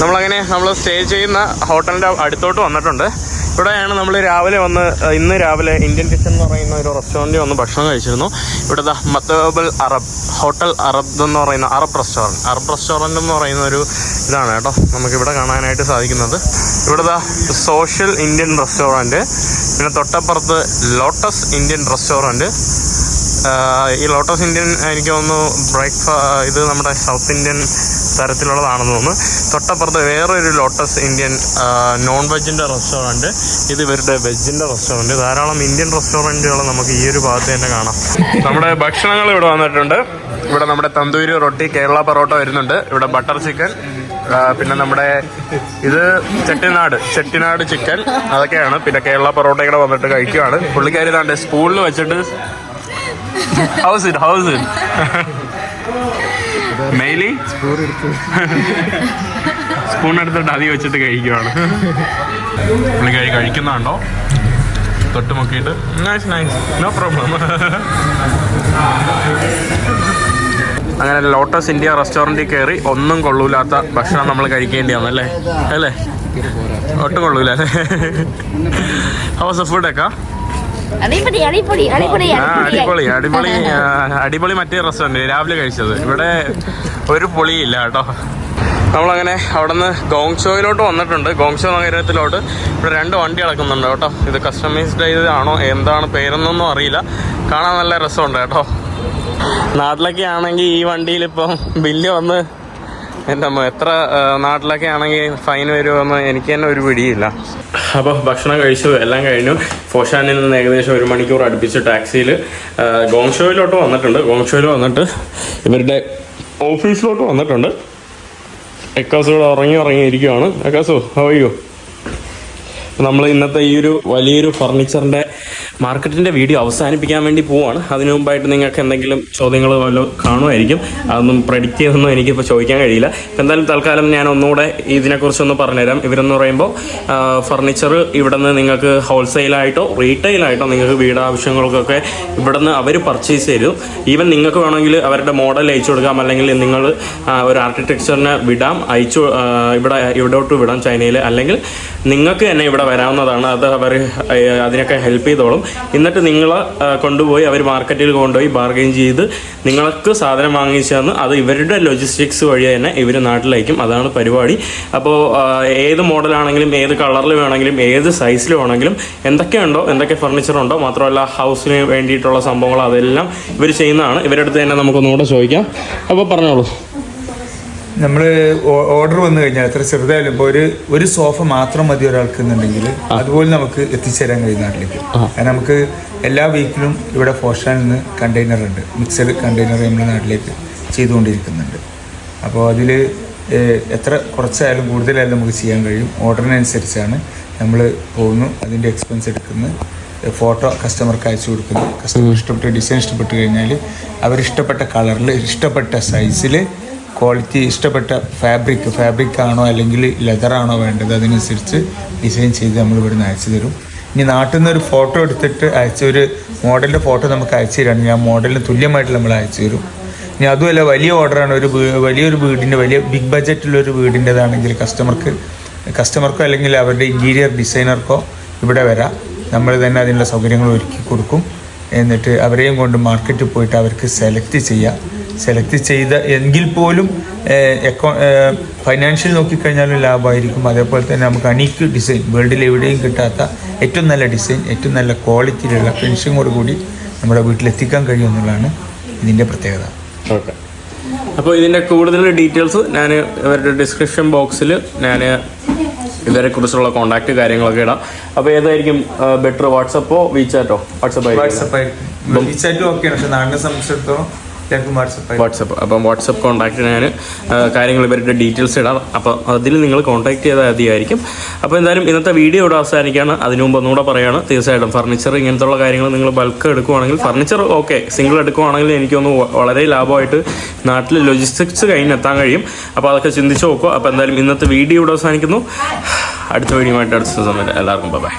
നമ്മളങ്ങനെ നമ്മൾ സ്റ്റേ ചെയ്യുന്ന ഹോട്ടലിൻ്റെ അടുത്തോട്ട് വന്നിട്ടുണ്ട്. ഇവിടെയാണ് നമ്മൾ രാവിലെ വന്ന്, ഇന്ന് രാവിലെ ഇന്ത്യൻ കിച്ചൺ എന്ന് പറയുന്ന ഒരു റെസ്റ്റോറൻറ്റിൽ വന്ന് ഭക്ഷണം കഴിച്ചിരുന്നു. ഇവിടുത്തെ മത്തബൽ അറബ് ഹോട്ടൽ അറബ് എന്ന് പറയുന്ന അറബ് റെസ്റ്റോറൻറ്റ് എന്ന് പറയുന്ന ഒരു ഇതാണ് കേട്ടോ നമുക്കിവിടെ കാണാനായിട്ട് സാധിക്കുന്നത്. ഇവിടുത്തെ സോഷ്യൽ ഇന്ത്യൻ റെസ്റ്റോറൻറ്റ്, പിന്നെ തൊട്ടപ്പുറത്ത് ലോട്ടസ് ഇന്ത്യൻ റെസ്റ്റോറൻറ്റ്. ഈ ലോട്ടസ് ഇന്ത്യൻ എനിക്ക് തോന്നുന്നു ഇത് നമ്മുടെ സൗത്ത് ഇന്ത്യൻ തരത്തിലുള്ളതാണെന്ന് തോന്നുന്നു. തൊട്ടപ്പുറത്ത് വേറൊരു ലോട്ടസ് ഇന്ത്യൻ നോൺ വെജിൻ്റെ റെസ്റ്റോറൻറ്റ്, ഇത് ഇവരുടെ വെജിൻ്റെ റെസ്റ്റോറൻറ്റ്. ധാരാളം ഇന്ത്യൻ റെസ്റ്റോറൻറ്റുകൾ നമുക്ക് ഈ ഒരു ഭാഗത്ത് തന്നെ കാണാം. നമ്മുടെ ഭക്ഷണങ്ങൾ ഇവിടെ വന്നിട്ടുണ്ട്. ഇവിടെ നമ്മുടെ തന്തൂരി റൊട്ടി, കേരള പൊറോട്ട വരുന്നുണ്ട്. ഇവിടെ ബട്ടർ ചിക്കൻ, പിന്നെ നമ്മുടെ ഇത് ചെട്ടിനാട് ചിക്കൻ, അതൊക്കെയാണ്. പിന്നെ കേരള പൊറോട്ടയുടെ വന്നിട്ട് കഴിക്കുകയാണ്. പുള്ളിക്കാരി താണ്ട് സ്പൂണിൽ വെച്ചിട്ട് ഹൗസ് ഇറ്റ് മെയിലി സ്പൂൺ എടുത്തിട്ട് അതി വെച്ചിട്ട് കഴിക്കുവാണ്. പുള്ളിക്കാരി കഴിക്കുന്നുണ്ടോ തൊട്ട് നോക്കിയിട്ട് നൈസ് നോ പ്രോബ്ലം. അങ്ങനെ ലോട്ടസ് ഇന്ത്യ റെസ്റ്റോറൻറ്റിൽ കയറി ഒന്നും കൊള്ളൂലാത്ത ഭക്ഷണം നമ്മൾ കഴിക്കേണ്ടി വന്നു അല്ലേ അല്ലേ? ഒട്ടും കൊള്ളൂല അല്ലേ? ഹൗസ് ഫുഡൊക്കെ അടിപൊളി അടിപൊളി അടിപൊളി അടിപൊളി അടിപൊളി അടിപൊളി. മറ്റേ റെസ്റ്റോറൻറ്റ് രാവിലെ കഴിച്ചത് ഇവിടെ ഒരു പൊളിയില്ല കേട്ടോ. നമ്മളങ്ങനെ അവിടെ നിന്ന് ഗോങ്ഷോയിലോട്ട് വന്നിട്ടുണ്ട്. ഗോങ്ഷോ നഗരത്തിലോട്ട് ഇവിടെ 2 വണ്ടി കിടക്കുന്നുണ്ട് കേട്ടോ. ഇത് കസ്റ്റമൈസ്ഡ് ചെയ്തതാണോ എന്താണ് പേരൊന്നൊന്നും അറിയില്ല. കാണാൻ നല്ല രസമുണ്ട് കേട്ടോ. നാട്ടിലൊക്കെ ആണെങ്കിൽ ഈ വണ്ടിയിൽ ഇപ്പം ബില്ല് വന്ന് എൻ്റെ എത്ര നാട്ടിലൊക്കെ ആണെങ്കിൽ ഫൈൻ വരുമെന്ന് എനിക്ക് തന്നെ ഒരു പിടിയില്ല. അപ്പോൾ ഭക്ഷണം കഴിച്ചു എല്ലാം കഴിഞ്ഞു. ഫോഷാനിൽ നിന്ന് ഏകദേശം 1 മണിക്കൂർ അടുപ്പിച്ച് ടാക്സിയിൽ ഗോങ്ഷോയിലോട്ട് വന്നിട്ടുണ്ട്. ഗോങ്ഷോയിൽ വന്നിട്ട് ഇവരുടെ ഓഫീസിലോട്ട് വന്നിട്ടുണ്ട്. എക്കാസ് ഇവിടെ ഉറങ്ങിയിരിക്കുകയാണ്. എക്കാസു ഹൗ ആർ യു? നമ്മൾ ഇന്നത്തെ ഈ ഒരു വലിയൊരു ഫർണിച്ചറിൻ്റെ മാർക്കറ്റിൻ്റെ വീഡിയോ അവസാനിപ്പിക്കാൻ വേണ്ടി പോവാണ്. അതിനു മുമ്പായിട്ട് നിങ്ങൾക്ക് എന്തെങ്കിലും ചോദ്യങ്ങൾ വല്ലതും കാണുമായിരിക്കും. അതൊന്നും പ്രെഡിക്റ്റ് ചെയ്തൊന്നും എനിക്കിപ്പോൾ ചോദിക്കാൻ കഴിയില്ല. എന്തായാലും തൽക്കാലം ഞാൻ ഒന്നുകൂടെ ഇതിനെക്കുറിച്ചൊന്ന് പറഞ്ഞുതരാം. ഇവരെന്ന് പറയുമ്പോൾ ഫർണിച്ചർ ഇവിടെ നിന്ന് നിങ്ങൾക്ക് ഹോൾസെയിലായിട്ടോ റീറ്റെയിലായിട്ടോ നിങ്ങൾക്ക് വീട് ആവശ്യങ്ങൾക്കൊക്കെ ഇവിടെ നിന്ന് അവർ പർച്ചേസ് ചെയ്തു. ഈവൻ നിങ്ങൾക്ക് വേണമെങ്കിൽ അവരുടെ മോഡൽ അയച്ചു കൊടുക്കാം, അല്ലെങ്കിൽ നിങ്ങൾ ഒരു ആർക്കിടെക്ചറിനെ വിടാം, ഇവിടോട്ട് വിടാം ചൈനയിൽ, അല്ലെങ്കിൽ നിങ്ങൾക്ക് തന്നെ ഇവിടെ വരാവുന്നതാണ്. അത് അവർ അതിനൊക്കെ ഹെൽപ്പ് ചെയ്തോളും. എന്നിട്ട് നിങ്ങളെ കൊണ്ടുപോയി അവർ മാർക്കറ്റിൽ കൊണ്ടുപോയി ബാർഗെയിൻ ചെയ്ത് നിങ്ങൾക്ക് സാധനം വാങ്ങിച്ചു തന്ന് അത് ഇവരുടെ ലോജിസ്റ്റിക്സ് വഴി തന്നെ ഇവർ നാട്ടിലയക്കും. അതാണ് പരിപാടി. അപ്പോൾ ഏത് മോഡലാണെങ്കിലും ഏത് കളറിൽ വേണമെങ്കിലും ഏത് സൈസിൽ വേണമെങ്കിലും എന്തൊക്കെ ഫർണിച്ചറുണ്ടോ, മാത്രമല്ല ഹൗസിന് വേണ്ടിയിട്ടുള്ള സംഭവങ്ങൾ അതെല്ലാം ഇവർ ചെയ്യുന്നതാണ്. ഇവരുടെ അടുത്ത് തന്നെ നമുക്കൊന്നുകൂടെ ചോദിക്കാം. അപ്പോൾ പറഞ്ഞോളൂ. നമ്മൾ ഓർഡർ വന്നു കഴിഞ്ഞാൽ എത്ര ചെറുതായാലും ഇപ്പോൾ ഒരു സോഫ മാത്രം മതി ഒരാൾക്ക് എന്നുണ്ടെങ്കിൽ അതുപോലെ നമുക്ക് എത്തിച്ചേരാൻ കഴിയും നാട്ടിലേക്ക്. കാരണം നമുക്ക് എല്ലാ വീക്കിലും ഇവിടെ ഫോഷാനിൽ നിന്ന് കണ്ടെയ്നർ ഉണ്ട്, മിക്സഡ് കണ്ടെയ്നർ നമ്മൾ നാട്ടിലേക്ക് ചെയ്തുകൊണ്ടിരിക്കുന്നുണ്ട്. അപ്പോൾ അതിൽ എത്ര കുറച്ചായാലും കൂടുതലായാലും നമുക്ക് ചെയ്യാൻ കഴിയും. ഓർഡറിനനുസരിച്ചാണ് നമ്മൾ പോകുന്നു, അതിൻ്റെ എക്സ്പെൻസ് എടുക്കുന്നു, ഫോട്ടോ കസ്റ്റമർക്ക് അയച്ചു കൊടുക്കുന്നു. കസ്റ്റമർ ഇഷ്ടപ്പെട്ട ഡിസൈൻ ഇഷ്ടപ്പെട്ട് കഴിഞ്ഞാൽ അവരിഷ്ടപ്പെട്ട കളറിൽ ഇഷ്ടപ്പെട്ട സൈസിൽ ക്വാളിറ്റി ഇഷ്ടപ്പെട്ട ഫാബ്രിക് ആണോ അല്ലെങ്കിൽ ലെതറാണോ വേണ്ടത് അതിനനുസരിച്ച് ഡിസൈൻ ചെയ്ത് നമ്മൾ ഇവിടുന്ന് അയച്ചു തരും. ഇനി നാട്ടിൽ നിന്ന് ഒരു ഫോട്ടോ എടുത്തിട്ട് ഒരു മോഡലിൻ്റെ ഫോട്ടോ നമുക്ക് അയച്ചു തരാണെങ്കിൽ ആ മോഡലിന് തുല്യമായിട്ട് നമ്മൾ അയച്ചു തരും. ഇനി അതുമല്ല വലിയ ഓർഡറാണ്, വലിയൊരു വീടിൻ്റെ വലിയ ബിഗ് ബഡ്ജറ്റുള്ളൊരു വീടിൻ്റെതാണെങ്കിൽ കസ്റ്റമർക്കോ അല്ലെങ്കിൽ അവരുടെ ഇൻറ്റീരിയർ ഡിസൈനർക്കോ ഇവിടെ വരാം. നമ്മൾ തന്നെ അതിനുള്ള സൗകര്യങ്ങൾ ഒരുക്കി കൊടുക്കും. എന്നിട്ട് അവരെയും കൊണ്ട് മാർക്കറ്റിൽ പോയിട്ട് അവർക്ക് സെലക്ട് ചെയ്ത എങ്കിൽ പോലും ഫൈനാൻഷ്യൽ നോക്കിക്കഴിഞ്ഞാലും ലാഭമായിരിക്കും. അതേപോലെ തന്നെ നമുക്ക് അണീക്ക് ഡിസൈൻ വേൾഡിൽ എവിടെയും കിട്ടാത്ത ഏറ്റവും നല്ല ഡിസൈൻ ഏറ്റവും നല്ല ക്വാളിറ്റിയിലുള്ള ഫിനിഷിങ്ങോട് കൂടി നമ്മുടെ വീട്ടിലെത്തിക്കാൻ കഴിയുമെന്നുള്ളതാണ് ഇതിൻ്റെ പ്രത്യേകത. ഓക്കെ, അപ്പോൾ ഇതിൻ്റെ കൂടുതൽ ഡീറ്റെയിൽസ് ഞാൻ ഇവരുടെ ഡിസ്ക്രിപ്ഷൻ ബോക്സിൽ ഞാൻ ഇവരെ കുറിച്ചുള്ള കോൺടാക്ട് കാര്യങ്ങളൊക്കെ ഇടാം. അപ്പോൾ ഏതായിരിക്കും ബെറ്റർ, വാട്സപ്പോ വിചാറ്റോ? വാട്സപ്പായിരിക്കും. വിചാറ്റും ഓക്കെയാണ്, പക്ഷേ നാടിനെ സംബന്ധിച്ചിടത്തോളം വാട്സപ്പ്. അപ്പം വാട്സപ്പ് കോൺടാക്റ്റ് ഞാൻ കാര്യങ്ങൾ ഇവരുടെ ഡീറ്റെയിൽസ് ഇടാം. അപ്പോൾ അതിൽ നിങ്ങൾ കോൺടാക്ട് ചെയ്താൽ മതിയായിരിക്കും. അപ്പോൾ എന്തായാലും ഇന്നത്തെ വീഡിയോ ഇവിടെ അവസാനിക്കുകയാണ്. അതിനു മുമ്പ് ഒന്നുകൂടെ പറയുകയാണ്, തീർച്ചയായിട്ടും ഫർണിച്ചർ ഇങ്ങനത്തുള്ള കാര്യങ്ങൾ നിങ്ങൾ ബൾക്ക് എടുക്കുവാണെങ്കിൽ, ഫർണിച്ചർ ഓക്കെ സിംഗിൾ എടുക്കുവാണെങ്കിൽ എനിക്കൊന്ന് വളരെ ലാഭമായിട്ട് നാട്ടിൽ ലോജിസ്റ്റിക്സ് കഴിഞ്ഞെത്താൻ കഴിയും. അപ്പോൾ അതൊക്കെ ചിന്തിച്ച് നോക്കുക. അപ്പോൾ എന്തായാലും ഇന്നത്തെ വീഡിയോ ഇവിടെ അവസാനിക്കുന്നു. അടുത്ത വീഡിയോ ആയിട്ട് അടുത്ത സമയത്ത് എല്ലാവർക്കും ബൈ.